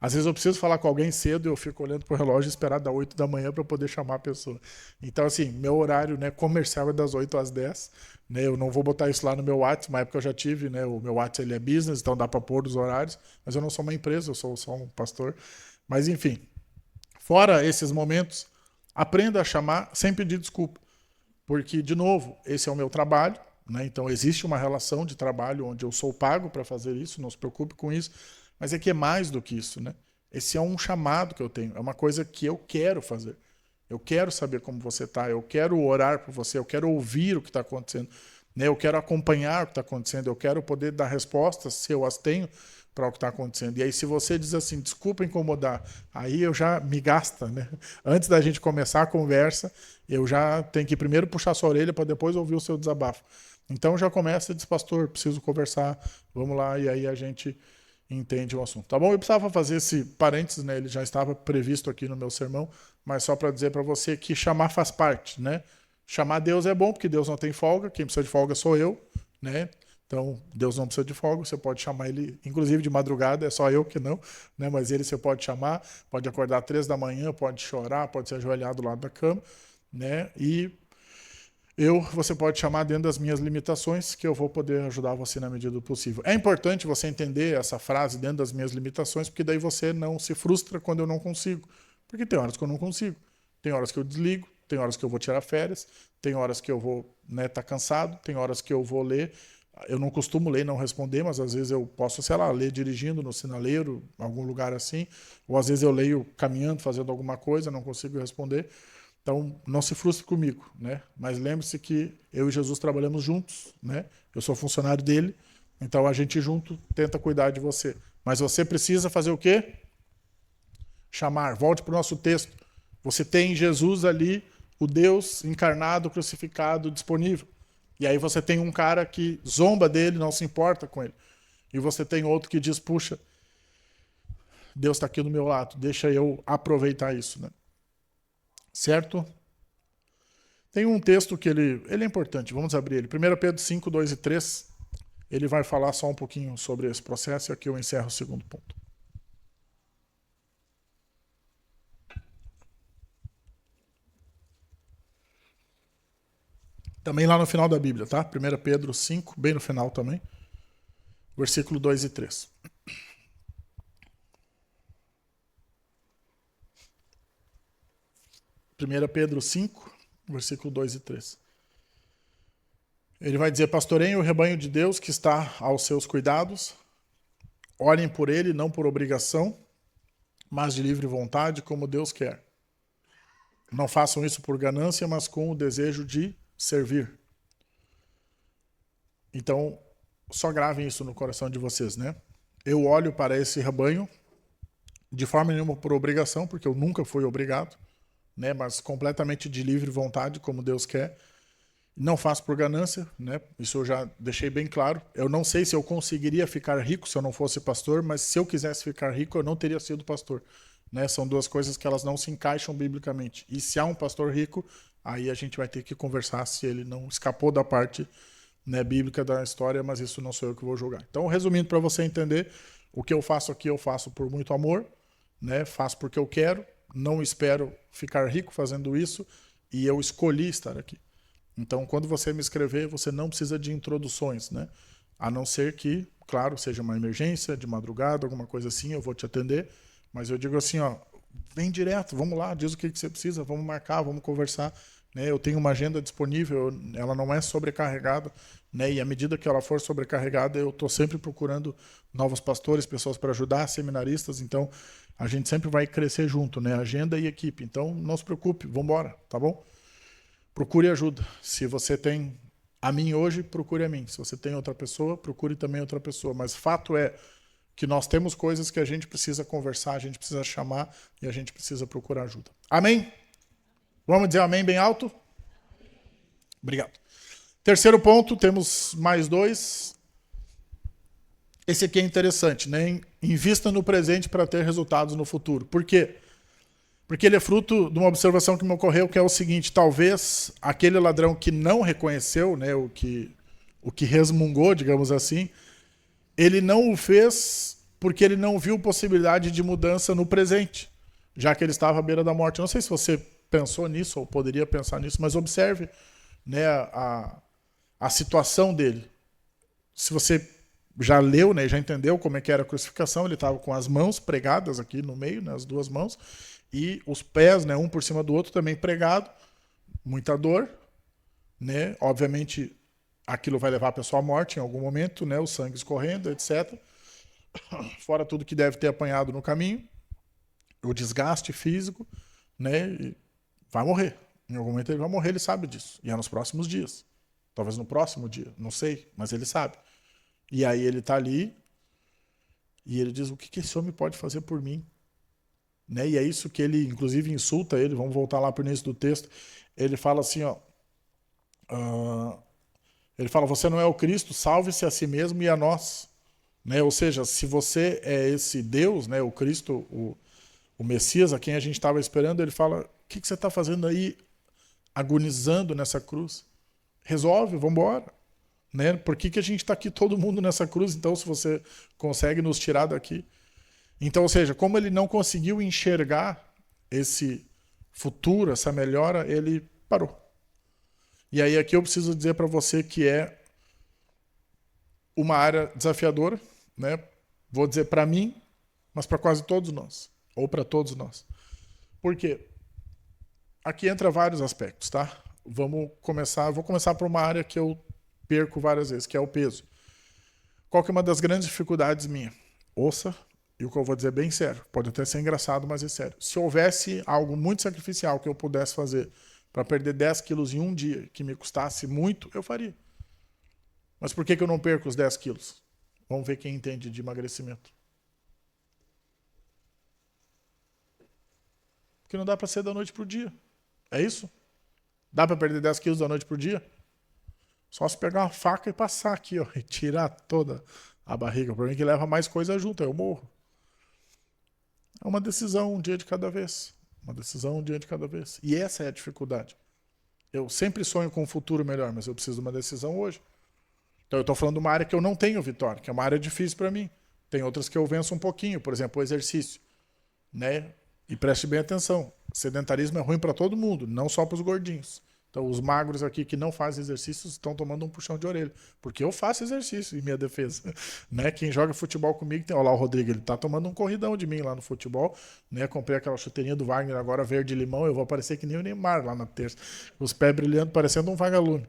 Às vezes eu preciso falar com alguém cedo e eu fico olhando pro relógio e esperar das 8 da manhã para poder chamar a pessoa. Então, assim, meu horário, né, comercial é das 8 às 10. Né, eu não vou botar isso lá no meu WhatsApp, na época eu já tive, né, o meu WhatsApp ele é business, então dá para pôr os horários, mas eu não sou uma empresa, eu sou só um pastor. Mas, enfim, fora esses momentos, aprenda a chamar sem pedir desculpa. Porque, de novo, esse é o meu trabalho, né? Então existe uma relação de trabalho onde eu sou pago para fazer isso, não se preocupe com isso, mas é que é mais do que isso, né? Esse é um chamado que eu tenho, é uma coisa que eu quero fazer. Eu quero saber como você está, eu quero orar por você, eu quero ouvir o que está acontecendo, né? Eu quero acompanhar o que está acontecendo, eu quero poder dar respostas, se eu as tenho, para o que está acontecendo. E aí, se você diz assim, desculpa incomodar, aí eu já me gasta, né? Antes da gente começar a conversa, eu já tenho que primeiro puxar sua orelha para depois ouvir o seu desabafo. Então já começa e diz, pastor, preciso conversar, vamos lá, e aí a gente entende o assunto. Tá bom? Eu precisava fazer esse parênteses, né? Ele já estava previsto aqui no meu sermão, mas só para dizer para você que chamar faz parte, né? Chamar Deus é bom, porque Deus não tem folga, quem precisa de folga sou eu, né? Então, Deus não precisa de folga, você pode chamar ele, inclusive de madrugada, é só eu que não, né? Mas ele você pode chamar, pode acordar 3 da manhã, pode chorar, pode se ajoelhar do lado da cama, né? E você pode chamar dentro das minhas limitações, que eu vou poder ajudar você na medida do possível. É importante você entender essa frase dentro das minhas limitações, porque daí você não se frustra quando eu não consigo. Porque tem horas que eu não consigo, tem horas que eu desligo, tem horas que eu vou tirar férias, tem horas que eu vou tá cansado, tem horas que eu vou ler. Eu não costumo ler e não responder, mas às vezes eu posso, sei lá, ler dirigindo no sinaleiro, algum lugar assim, ou às vezes eu leio caminhando, fazendo alguma coisa, não consigo responder. Então, não se frustre comigo, né? Mas lembre-se que eu e Jesus trabalhamos juntos, né? Eu sou funcionário dele, então a gente junto tenta cuidar de você. Mas você precisa fazer o quê? Chamar. Volte para o nosso texto. Você tem Jesus ali, o Deus encarnado, crucificado, disponível. E aí você tem um cara que zomba dele, não se importa com ele. E você tem outro que diz, puxa, Deus está aqui do meu lado, deixa eu aproveitar isso, né? Certo? Tem um texto que ele é importante, vamos abrir ele. 1 Pedro 5, 2 e 3. Ele vai falar só um pouquinho sobre esse processo e aqui eu encerro o segundo ponto. Também lá no final da Bíblia, tá? 1 Pedro 5, bem no final também. Versículo 2 e 3. Primeira Pedro 5, versículo 2 e 3. Ele vai dizer, pastoreiem o rebanho de Deus que está aos seus cuidados, orem por ele, não por obrigação, mas de livre vontade, como Deus quer. Não façam isso por ganância, mas com o desejo de servir. Então, só gravem isso no coração de vocês, né? Eu olho para esse rebanho de forma nenhuma por obrigação, porque eu nunca fui obrigado, né? Mas completamente de livre vontade, como Deus quer. Não faço por ganância, né? Isso eu já deixei bem claro. Eu não sei se eu conseguiria ficar rico se eu não fosse pastor, mas se eu quisesse ficar rico, eu não teria sido pastor. Né? São duas coisas que elas não se encaixam biblicamente. E se há um pastor rico, aí a gente vai ter que conversar se ele não escapou da parte, né, bíblica da história, mas isso não sou eu que vou julgar. Então, resumindo para você entender, o que eu faço aqui eu faço por muito amor, né? Faço porque eu quero, não espero ficar rico fazendo isso e eu escolhi estar aqui. Então, quando você me escrever, você não precisa de introduções, né? A não ser que, claro, seja uma emergência, de madrugada, alguma coisa assim, eu vou te atender. Mas eu digo assim, ó, vem direto, vamos lá, diz o que você precisa, vamos marcar, vamos conversar. Né? Eu tenho uma agenda disponível, ela não é sobrecarregada, né? E à medida que ela for sobrecarregada, eu estou sempre procurando novos pastores, pessoas para ajudar, seminaristas. Então, a gente sempre vai crescer junto, né? Agenda e equipe. Então, não se preocupe, vamos embora, tá bom? Procure ajuda. Se você tem a mim hoje, procure a mim. Se você tem outra pessoa, procure também outra pessoa. Mas fato é que nós temos coisas que a gente precisa conversar, a gente precisa chamar e a gente precisa procurar ajuda. Amém? Vamos dizer amém bem alto? Obrigado. Terceiro ponto, temos mais 2. Esse aqui é interessante, né? Invista no presente para ter resultados no futuro. Por quê? Porque ele é fruto de uma observação que me ocorreu, que é o seguinte, talvez aquele ladrão que não reconheceu, né, o que resmungou, digamos assim, ele não o fez porque ele não viu possibilidade de mudança no presente, já que ele estava à beira da morte. Eu não sei se você pensou nisso ou poderia pensar nisso, mas observe, né, a situação dele. Se você já leu, né, já entendeu como é que era a crucificação, ele estava com as mãos pregadas aqui no meio, né, as duas mãos, e os pés, né, um por cima do outro também pregado, muita dor, né? Obviamente aquilo vai levar a pessoa à morte em algum momento, né, o sangue escorrendo, etc. Fora tudo que deve ter apanhado no caminho, o desgaste físico, né, e vai morrer. Em algum momento ele vai morrer, ele sabe disso. E é nos próximos dias. Talvez no próximo dia, não sei, mas ele sabe. E aí ele está ali e ele diz: o que esse homem pode fazer por mim? Né? E é isso que ele, inclusive, insulta ele. Vamos voltar lá para o início do texto. Ele fala assim, ó. Ele fala: você não é o Cristo, salve-se a si mesmo e a nós. Né? Ou seja, se você é esse Deus, né, o Cristo, o Messias, a quem a gente estava esperando, ele fala: o que você está fazendo aí agonizando nessa cruz? Resolve, vamos embora. Né? Por que a gente está aqui todo mundo nessa cruz, então, se você consegue nos tirar daqui? Então, ou seja, como ele não conseguiu enxergar esse futuro, essa melhora, ele parou. E aí aqui eu preciso dizer para você que é uma área desafiadora, né? Vou dizer para mim, mas para quase todos nós, ou para todos nós. Por quê? Aqui entra vários aspectos, tá? Vou começar por uma área que eu perco várias vezes, que é o peso. Qual que é uma das grandes dificuldades minha? Ouça, e o que eu vou dizer é bem sério. Pode até ser engraçado, mas é sério. Se houvesse algo muito sacrificial que eu pudesse fazer para perder 10 quilos em um dia, que me custasse muito, eu faria. Mas por que eu não perco os 10 quilos? Vamos ver quem entende de emagrecimento. Porque não dá para ser da noite para o dia. É isso? Dá para perder 10 quilos da noite para o dia? Só se pegar uma faca e passar aqui, ó, e tirar toda a barriga. O problema é que leva mais coisa junto, eu morro. É uma decisão um dia de cada vez. Uma decisão um dia de cada vez. E essa é a dificuldade. Eu sempre sonho com um futuro melhor, mas eu preciso de uma decisão hoje. Então eu estou falando de uma área que eu não tenho vitória, que é uma área difícil para mim. Tem outras que eu venço um pouquinho, por exemplo, o exercício. Né? E preste bem atenção, sedentarismo é ruim para todo mundo, não só para os gordinhos. Então os magros aqui que não fazem exercícios estão tomando um puxão de orelha, porque eu faço exercício em minha defesa. Né? Quem joga futebol comigo, tem, olha lá o Rodrigo, ele está tomando um corridão de mim lá no futebol. Né? Comprei aquela chuteirinha do Wagner agora verde limão, eu vou aparecer que nem o Neymar lá na terça. Os pés brilhando, parecendo um vagalume.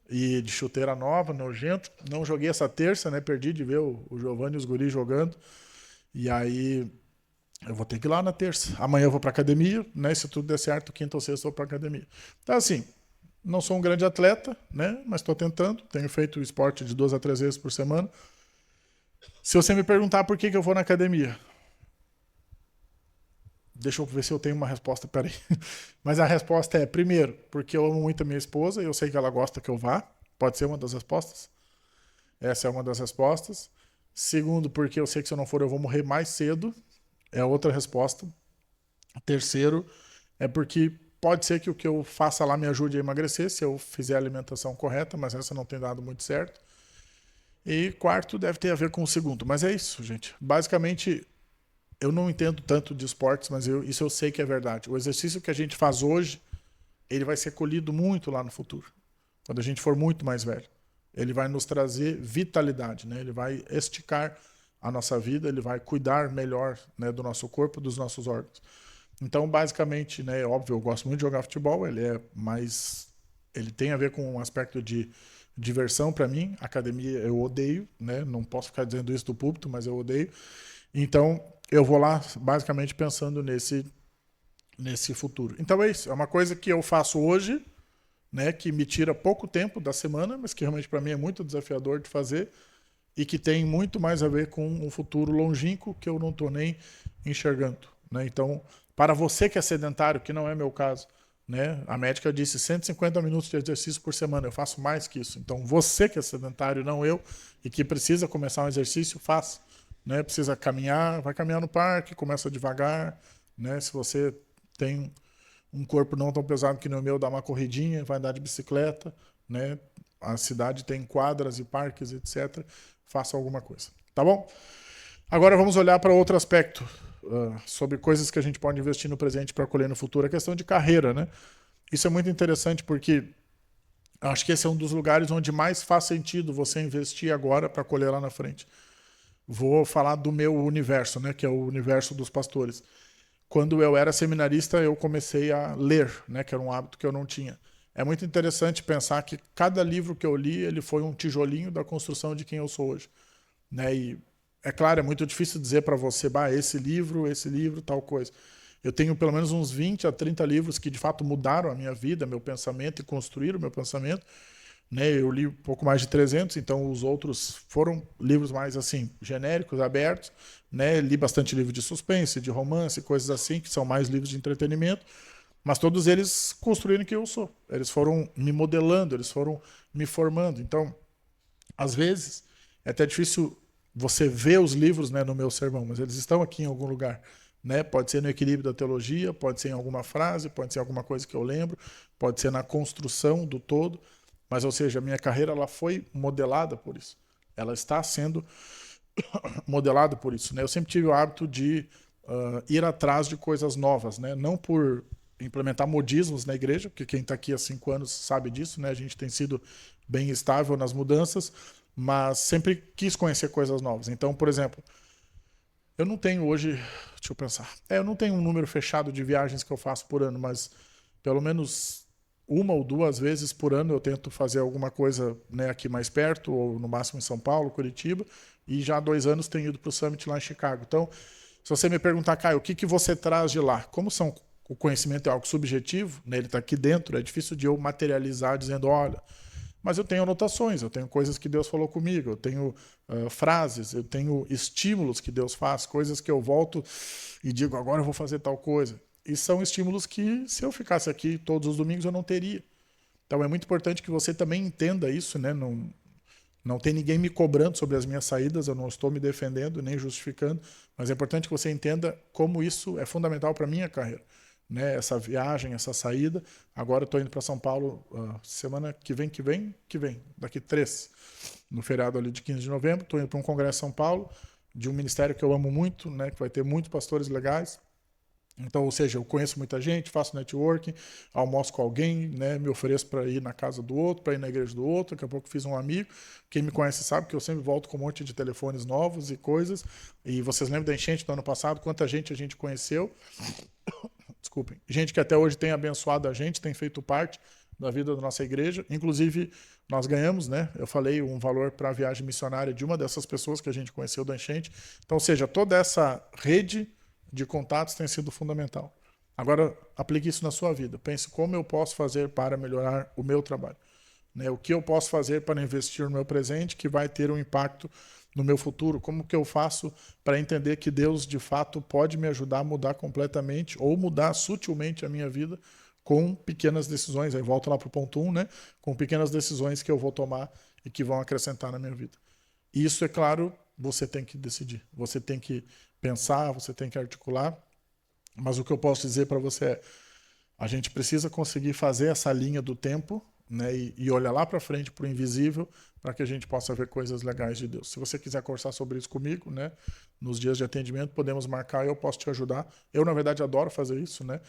E de chuteira nova, nojento. Não joguei essa terça, né? Perdi de ver o Giovanni e os guris jogando. E aí eu vou ter que ir lá na terça. Amanhã eu vou para academia, né? Se tudo der certo, quinta ou sexta eu vou para academia. Então, assim, não sou um grande atleta, né? Mas estou tentando. Tenho feito esporte de 2 a 3 vezes por semana. Se você me perguntar por que eu vou na academia, deixa eu ver se eu tenho uma resposta, peraí. Mas a resposta é, primeiro, porque eu amo muito a minha esposa e eu sei que ela gosta que eu vá. Pode ser uma das respostas. Essa é uma das respostas. Segundo, porque eu sei que se eu não for eu vou morrer mais cedo. É outra resposta. Terceiro, é porque pode ser que o que eu faça lá me ajude a emagrecer, se eu fizer a alimentação correta, mas essa não tem dado muito certo. E quarto, deve ter a ver com o segundo. Mas é isso, gente. Basicamente, eu não entendo tanto de esportes, mas isso eu sei que é verdade. O exercício que a gente faz hoje, ele vai ser colhido muito lá no futuro, quando a gente for muito mais velho. Ele vai nos trazer vitalidade, né? Ele vai esticar a nossa vida, ele vai cuidar melhor, né, do nosso corpo, dos nossos órgãos. Então, basicamente, né, óbvio, eu gosto muito de jogar futebol, ele tem a ver com um aspecto de diversão para mim. Academia eu odeio, né? Não posso ficar dizendo isso do púlpito, mas eu odeio. Então, eu vou lá basicamente pensando nesse futuro. Então é isso, é uma coisa que eu faço hoje, né, que me tira pouco tempo da semana, mas que realmente para mim é muito desafiador de fazer e que tem muito mais a ver com um futuro longínquo que eu não estou nem enxergando. Né? Então, para você que é sedentário, que não é meu caso, né, a médica disse 150 minutos de exercício por semana, eu faço mais que isso. Então, você que é sedentário, não eu, e que precisa começar um exercício, faça. Né? Precisa caminhar, vai caminhar no parque, começa devagar. Né? Se você tem um corpo não tão pesado que nem o meu, dá uma corridinha, vai andar de bicicleta. Né? A cidade tem quadras e parques, etc. Faça alguma coisa. Tá bom? Agora vamos olhar para outro aspecto, sobre coisas que a gente pode investir no presente para colher no futuro, a questão de carreira, né? Isso é muito interessante porque acho que esse é um dos lugares onde mais faz sentido você investir agora para colher lá na frente. Vou falar do meu universo, né, que é o universo dos pastores. Quando eu era seminarista, eu comecei a ler, né, que era um hábito que eu não tinha. É muito interessante pensar que cada livro que eu li, ele foi um tijolinho da construção de quem eu sou hoje, né? E é claro, é muito difícil dizer para você, bah, esse livro, tal coisa. Eu tenho pelo menos uns 20 a 30 livros que de fato mudaram a minha vida, meu pensamento e construíram o meu pensamento, né? Eu li um pouco mais de 300, então os outros foram livros mais assim, genéricos, abertos, né? Li bastante livro de suspense, de romance, coisas assim, que são mais livros de entretenimento, mas todos eles construíram quem eu sou. Eles foram me modelando, eles foram me formando. Então, às vezes, é até difícil você ver os livros, né, no meu sermão, mas eles estão aqui em algum lugar. Né? Pode ser no equilíbrio da teologia, pode ser em alguma frase, pode ser alguma coisa que eu lembro, pode ser na construção do todo. Mas, ou seja, a minha carreira ela foi modelada por isso. Ela está sendo modelada por isso. Né? Eu sempre tive o hábito de ir atrás de coisas novas, né? Não por implementar modismos na igreja, porque quem está aqui há 5 anos sabe disso, né? A gente tem sido bem estável nas mudanças, mas sempre quis conhecer coisas novas. Então, por exemplo, eu não tenho hoje, deixa eu pensar, eu não tenho um número fechado de viagens que eu faço por ano, mas pelo menos uma ou duas vezes por ano eu tento fazer alguma coisa, né, aqui mais perto, ou no máximo em São Paulo, Curitiba, e já há 2 anos tenho ido para o Summit lá em Chicago. Então, se você me perguntar, Caio, o que, que você traz de lá? Como o conhecimento é algo subjetivo, né, ele está aqui dentro, é difícil de eu materializar dizendo, olha, mas eu tenho anotações, eu tenho coisas que Deus falou comigo, eu tenho frases, eu tenho estímulos que Deus faz, coisas que eu volto e digo, agora eu vou fazer tal coisa. E são estímulos que, se eu ficasse aqui todos os domingos, eu não teria. Então é muito importante que você também entenda isso, né? Não, não tem ninguém me cobrando sobre as minhas saídas, eu não estou me defendendo nem justificando, mas é importante que você entenda como isso é fundamental para a minha carreira. Né, essa viagem, essa saída. Agora eu estou indo para São Paulo semana que vem, daqui 3, no feriado ali de 15 de novembro. Estou indo para um congresso em São Paulo, de um ministério que eu amo muito, né, que vai ter muitos pastores legais. Então, ou seja, eu conheço muita gente, faço networking, almoço com alguém, né, me ofereço para ir na casa do outro, para ir na igreja do outro. Daqui a pouco fiz um amigo. Quem me conhece sabe que eu sempre volto com um monte de telefones novos e coisas. E vocês lembram da enchente do ano passado? Quanta gente a gente conheceu? Desculpem. Gente que até hoje tem abençoado a gente, tem feito parte da vida da nossa igreja. Inclusive, nós ganhamos, né? Eu falei um valor para a viagem missionária de uma dessas pessoas que a gente conheceu da enchente. Então, ou seja, toda essa rede de contatos tem sido fundamental. Agora, aplique isso na sua vida. Pense como eu posso fazer para melhorar o meu trabalho. Né? O que eu posso fazer para investir no meu presente que vai ter um impacto no meu futuro? Como que eu faço para entender que Deus, de fato, pode me ajudar a mudar completamente ou mudar sutilmente a minha vida com pequenas decisões? Aí volto lá para o ponto 1, né? Com pequenas decisões que eu vou tomar e que vão acrescentar na minha vida. Isso, é claro, você tem que decidir. Você tem que pensar, você tem que articular. Mas o que eu posso dizer para você é, a gente precisa conseguir fazer essa linha do tempo, né, e olhar lá para frente para o invisível, para que a gente possa ver coisas legais de Deus. Se você quiser conversar sobre isso comigo, né, nos dias de atendimento, podemos marcar, eu posso te ajudar. Eu, na verdade, adoro fazer isso, né?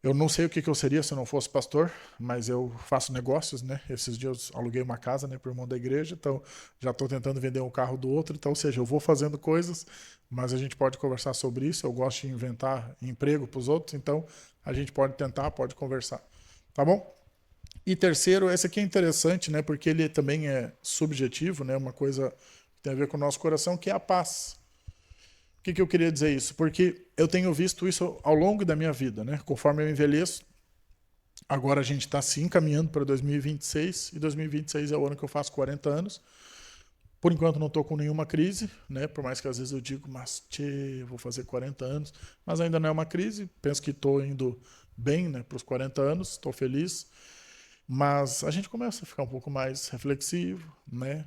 Eu não sei o que eu seria se eu não fosse pastor, mas eu faço negócios, né? Esses dias eu aluguei uma casa, né, para o irmão da igreja, então já estou tentando vender um carro do outro, então, ou seja, eu vou fazendo coisas, mas a gente pode conversar sobre isso. Eu gosto de inventar emprego para os outros, então a gente pode tentar, pode conversar, tá bom? E terceiro, esse aqui é interessante, né? Porque ele também é subjetivo, né? Uma coisa que tem a ver com o nosso coração, que é a paz. Por que eu queria dizer isso? Porque eu tenho visto isso ao longo da minha vida, né? Conforme eu envelheço, agora a gente está se encaminhando para 2026, e 2026 é o ano que eu faço 40 anos. Por enquanto não estou com nenhuma crise, né? Por mais que às vezes eu digo, mas tchê, eu vou fazer 40 anos, mas ainda não é uma crise. Penso que estou indo bem, né, para os 40 anos, estou feliz. Mas a gente começa a ficar um pouco mais reflexivo, né?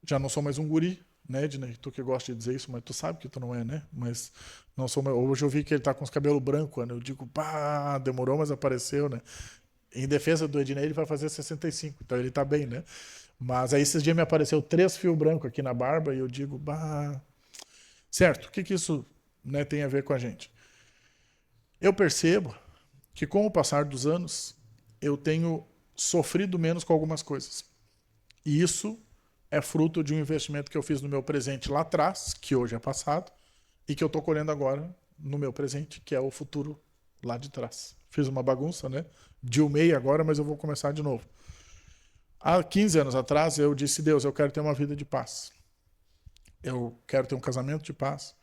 Já não sou mais um guri, né, Ednei? Tu que gosta de dizer isso, mas tu sabe que tu não é, né? Mas não sou mais... Hoje eu vi que ele tá com os cabelos brancos, né? Eu digo, pá, demorou, mas apareceu, né? Em defesa do Ednei, ele vai fazer 65, então ele tá bem, né? Mas aí esses dias me apareceu 3 fios brancos aqui na barba e eu digo, bah. Certo? O que isso, né, tem a ver com a gente? Eu percebo que com o passar dos anos, eu tenho sofrido menos com algumas coisas. E isso é fruto de um investimento que eu fiz no meu presente lá atrás, que hoje é passado, e que eu estou colhendo agora no meu presente, que é o futuro lá de trás. Fiz uma bagunça, né? Dilmei agora, mas eu vou começar de novo. Há 15 anos atrás, eu disse: Deus, eu quero ter uma vida de paz. Eu quero ter um casamento de paz.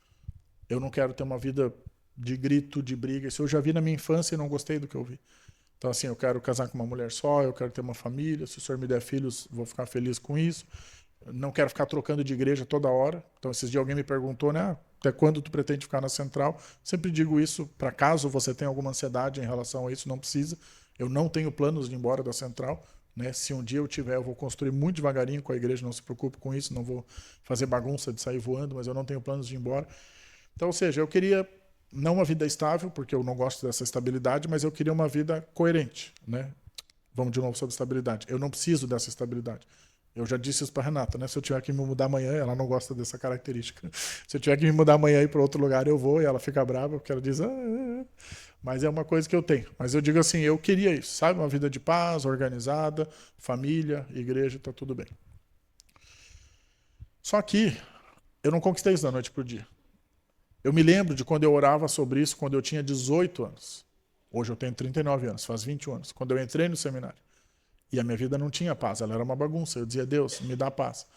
Eu não quero ter uma vida de grito, de briga. Isso eu já vi na minha infância e não gostei do que eu vi. Então, assim, eu quero casar com uma mulher só, eu quero ter uma família. Se o Senhor me der filhos, vou ficar feliz com isso. Não quero ficar trocando de igreja toda hora. Então, esses dias alguém me perguntou, né? Até quando tu pretende ficar na central? Sempre digo isso, para caso você tenha alguma ansiedade em relação a isso, não precisa. Eu não tenho planos de ir embora da central. Né? Se um dia eu tiver, eu vou construir muito devagarinho com a igreja, não se preocupe com isso, não vou fazer bagunça de sair voando, mas eu não tenho planos de ir embora. Então, ou seja, eu queria não uma vida estável, porque eu não gosto dessa estabilidade, mas eu queria uma vida coerente, né? Vamos de novo sobre estabilidade. Eu não preciso dessa estabilidade. Eu já disse isso para Renata, né? Se eu tiver que me mudar amanhã, ela não gosta dessa característica. Se eu tiver que me mudar amanhã e ir para outro lugar, eu vou, e ela fica brava, porque ela diz: mas é uma coisa que eu tenho. Mas eu digo assim, eu queria isso, sabe? Uma vida de paz, organizada, família, igreja, tá tudo bem. Só que eu não conquistei isso da noite pro dia. Eu me lembro de quando eu orava sobre isso quando eu tinha 18 anos. Hoje eu tenho 39 anos, faz 21 anos. Quando eu entrei no seminário. E a minha vida não tinha paz, ela era uma bagunça. Eu dizia: Deus, me dá paz.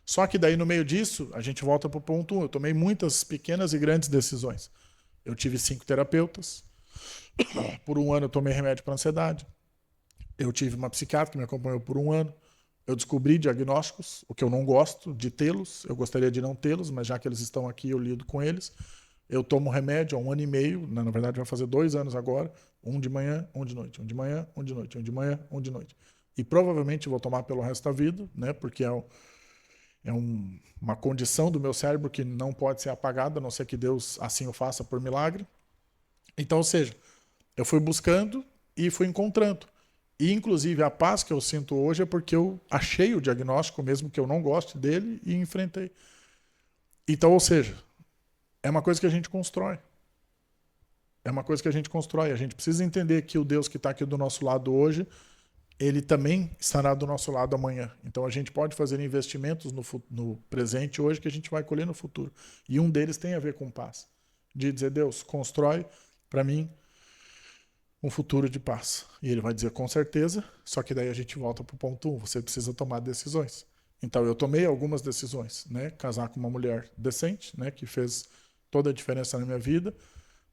Só que daí, no meio disso, a gente volta para o ponto 1. Eu tomei muitas pequenas e grandes decisões. Eu tive 5 terapeutas. Por um ano eu tomei remédio para ansiedade. Eu tive uma psiquiatra que me acompanhou por um ano. Eu descobri diagnósticos, o que eu não gosto de tê-los. Eu gostaria de não tê-los, mas já que eles estão aqui, eu lido com eles. Eu tomo remédio há 1 ano e meio, na verdade vai fazer 2 anos agora, um de manhã, um de noite, um de manhã, um de noite, um de manhã, um de noite. E provavelmente vou tomar pelo resto da vida, né? Porque uma condição do meu cérebro que não pode ser apagada, a não ser que Deus assim o faça por milagre. Então, ou seja, eu fui buscando e fui encontrando. E, inclusive, a paz que eu sinto hoje é porque eu achei o diagnóstico, mesmo que eu não goste dele, e enfrentei. Então, ou seja, é uma coisa que a gente constrói. É uma coisa que a gente constrói. A gente precisa entender que o Deus que está aqui do nosso lado hoje, ele também estará do nosso lado amanhã. Então a gente pode fazer investimentos no presente hoje que a gente vai colher no futuro. E um deles tem a ver com paz. De dizer: Deus, constrói para mim um futuro de paz. E ele vai dizer: com certeza, só que daí a gente volta para o ponto 1. Você precisa tomar decisões. Então eu tomei algumas decisões, né? Casar com uma mulher decente, né? Que fez toda a diferença na minha vida.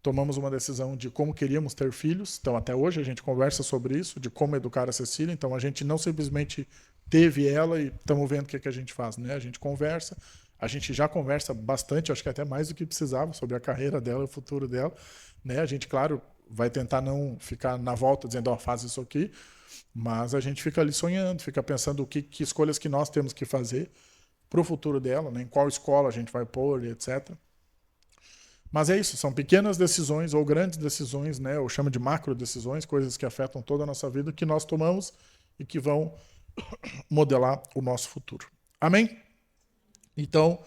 Tomamos uma decisão de como queríamos ter filhos. Então, até hoje, a gente conversa sobre isso, de como educar a Cecília. Então, a gente não simplesmente teve ela e estamos vendo o que a gente faz. Né? A gente conversa, a gente já conversa bastante, acho que até mais do que precisava, sobre a carreira dela e o futuro dela. Né? A gente, claro, vai tentar não ficar na volta dizendo: ó, faz isso aqui, mas a gente fica ali sonhando, fica pensando que escolhas que nós temos que fazer para o futuro dela, né? Em qual escola a gente vai pôr, etc. Mas é isso, são pequenas decisões ou grandes decisões, né? Eu chamo de macro decisões, coisas que afetam toda a nossa vida, que nós tomamos e que vão modelar o nosso futuro. Amém? Então,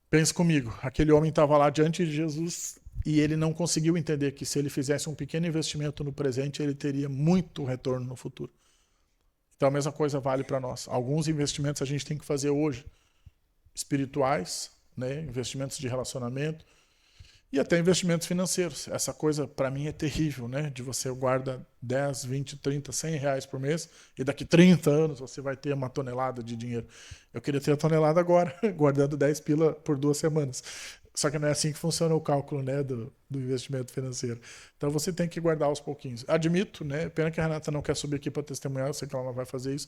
pense comigo, aquele homem estava lá diante de Jesus e ele não conseguiu entender que se ele fizesse um pequeno investimento no presente, ele teria muito retorno no futuro. Então a mesma coisa vale para nós. Alguns investimentos a gente tem que fazer hoje, espirituais, né? Investimentos de relacionamento, e até investimentos financeiros. Essa coisa, para mim, é terrível, né? De você guarda 10, 20, 30, 100 reais por mês e daqui 30 anos você vai ter uma tonelada de dinheiro. Eu queria ter a tonelada agora, guardando 10 pila por 2 semanas. Só que não é assim que funciona o cálculo, né, do investimento financeiro. Então você tem que guardar aos pouquinhos. Admito, né? Pena que a Renata não quer subir aqui para testemunhar, eu sei que ela não vai fazer isso.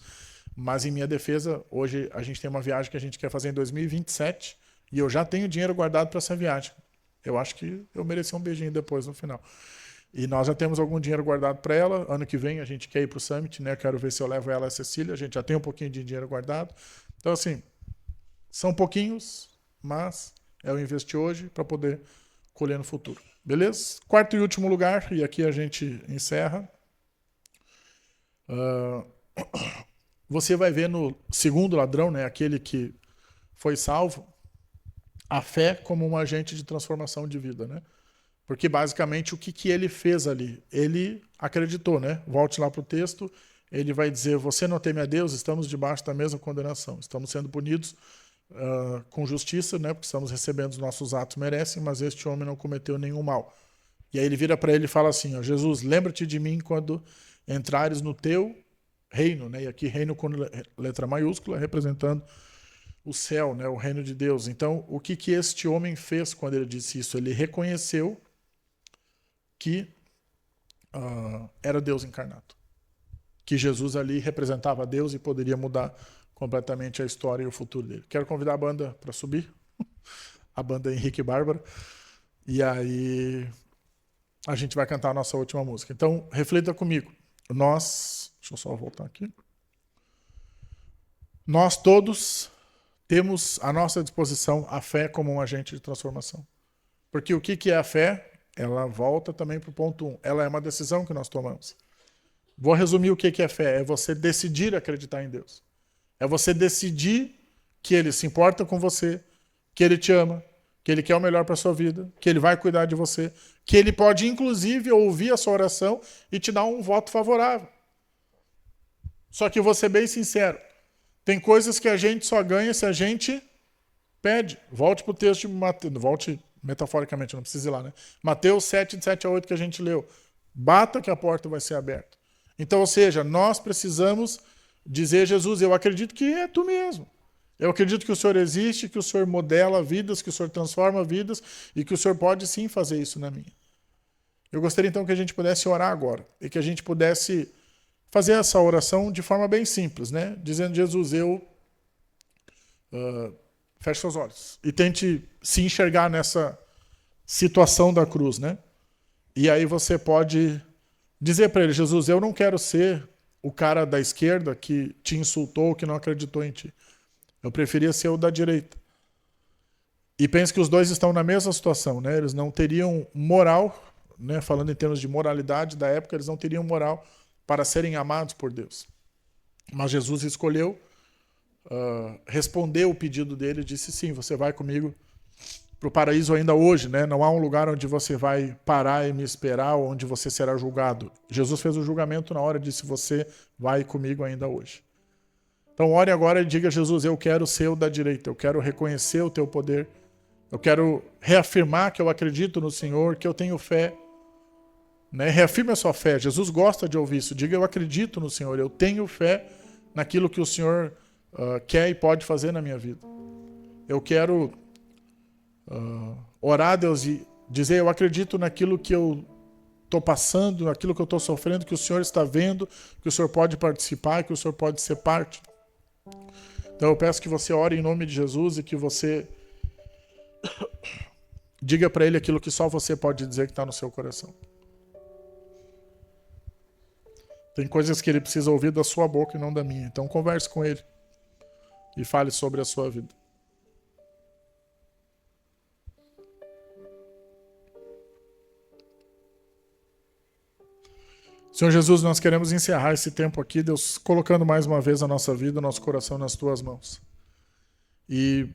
Mas em minha defesa, hoje a gente tem uma viagem que a gente quer fazer em 2027 e eu já tenho dinheiro guardado para essa viagem. Eu acho que eu mereci um beijinho depois no final. E nós já temos algum dinheiro guardado para ela. Ano que vem a gente quer ir para o Summit, né? Quero ver se eu levo ela e a Cecília. A gente já tem um pouquinho de dinheiro guardado. Então, assim, são pouquinhos, mas é o investir hoje para poder colher no futuro. Beleza? Quarto e último lugar, e aqui a gente encerra. Você vai ver no segundo ladrão, né? Aquele que foi salvo. a fé como um agente de transformação de vida, né? Porque basicamente o que ele fez ali? Ele acreditou, né? Volte lá para o texto, ele vai dizer, você não teme a Deus, estamos debaixo da mesma condenação. Estamos sendo punidos com justiça, né? Porque estamos recebendo os nossos atos merecem, mas este homem não cometeu nenhum mal. E aí ele vira para ele e fala assim, ó, Jesus, lembra-te de mim quando entrares no teu reino, né? E aqui reino com letra maiúscula, representando o céu, né? O reino de Deus. Então, o que este homem fez quando ele disse isso? Ele reconheceu que era Deus encarnado. Que Jesus ali representava Deus e poderia mudar completamente a história e o futuro dele. Quero convidar a banda para subir. A banda Henrique e Bárbara. E aí a gente vai cantar a nossa última música. Então, reflita comigo. Deixa eu só voltar aqui. Nós todos temos à nossa disposição a fé como um agente de transformação. Porque o que é a fé? Ela volta também para o ponto 1. Ela é uma decisão que nós tomamos. Vou resumir o que é fé. É você decidir acreditar em Deus. É você decidir que Ele se importa com você, que Ele te ama, que Ele quer o melhor para a sua vida, que Ele vai cuidar de você, que Ele pode, inclusive, ouvir a sua oração e te dar um voto favorável. Só que vou ser bem sincero. Tem coisas que a gente só ganha se a gente pede. Volte para o texto de Mateus. Volte metaforicamente, não precisa ir lá, né? Mateus 7, de 7 a 8 que a gente leu. Bata que a porta vai ser aberta. Então, ou seja, nós precisamos dizer, Jesus, eu acredito que é tu mesmo. Eu acredito que o Senhor existe, que o Senhor modela vidas, que o Senhor transforma vidas e que o Senhor pode sim fazer isso na minha. Eu gostaria então que a gente pudesse orar agora e que a gente pudesse fazer essa oração de forma bem simples, né? Dizendo, Jesus, feche seus olhos e tente se enxergar nessa situação da cruz, né? E aí você pode dizer para ele, Jesus, eu não quero ser o cara da esquerda que te insultou, que não acreditou em ti. Eu preferia ser o da direita. E pense que os dois estão na mesma situação, né? Eles não teriam moral, né? Falando em termos de moralidade da época, eles não teriam moral para serem amados por Deus. Mas Jesus escolheu responder o pedido dele e disse, sim, você vai comigo para o paraíso ainda hoje, né? Não há um lugar onde você vai parar e me esperar, ou onde você será julgado. Jesus fez o julgamento na hora e disse, você vai comigo ainda hoje. Então ore agora e diga, Jesus, eu quero ser o da direita, eu quero reconhecer o teu poder, eu quero reafirmar que eu acredito no Senhor, que eu tenho fé. Né? Reafirme a sua fé. Jesus gosta de ouvir isso. Diga, eu acredito no Senhor, eu tenho fé naquilo que o Senhor quer e pode fazer na minha vida. Eu quero orar a Deus e dizer, eu acredito naquilo que eu estou passando, naquilo que eu estou sofrendo, que o Senhor está vendo, que o Senhor pode participar, que o Senhor pode ser parte. Então eu peço que você ore em nome de Jesus e que você diga para Ele aquilo que só você pode dizer que está no seu coração. Tem coisas que Ele precisa ouvir da sua boca e não da minha. Então converse com Ele e fale sobre a sua vida. Senhor Jesus, nós queremos encerrar esse tempo aqui, Deus, colocando mais uma vez a nossa vida, o nosso coração nas Tuas mãos. E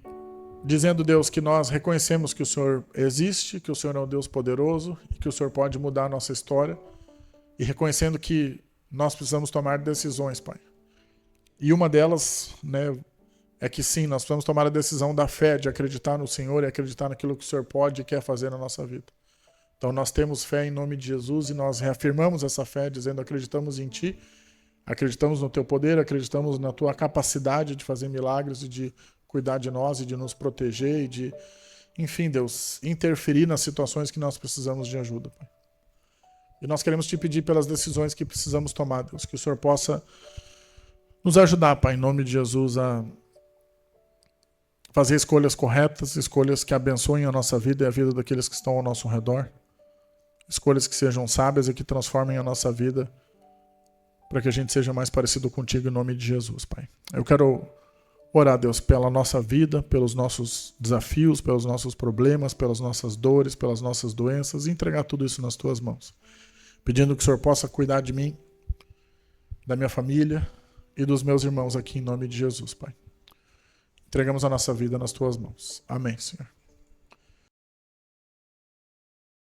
dizendo, Deus, que nós reconhecemos que o Senhor existe, que o Senhor é um Deus poderoso e que o Senhor pode mudar a nossa história. E reconhecendo que nós precisamos tomar decisões, Pai. E uma delas, né, é que sim, nós precisamos tomar a decisão da fé, de acreditar no Senhor e acreditar naquilo que o Senhor pode e quer fazer na nossa vida. Então nós temos fé em nome de Jesus e nós reafirmamos essa fé dizendo, acreditamos em Ti, acreditamos no Teu poder, acreditamos na Tua capacidade de fazer milagres e de cuidar de nós e de nos proteger e de, enfim, Deus, interferir nas situações que nós precisamos de ajuda, Pai. E nós queremos Te pedir pelas decisões que precisamos tomar, Deus, que o Senhor possa nos ajudar, Pai, em nome de Jesus, a fazer escolhas corretas, escolhas que abençoem a nossa vida e a vida daqueles que estão ao nosso redor. Escolhas que sejam sábias e que transformem a nossa vida para que a gente seja mais parecido contigo em nome de Jesus, Pai. Eu quero orar, Deus, pela nossa vida, pelos nossos desafios, pelos nossos problemas, pelas nossas dores, pelas nossas doenças e entregar tudo isso nas Tuas mãos. Pedindo que o Senhor possa cuidar de mim, da minha família e dos meus irmãos aqui em nome de Jesus, Pai. Entregamos a nossa vida nas Tuas mãos. Amém, Senhor.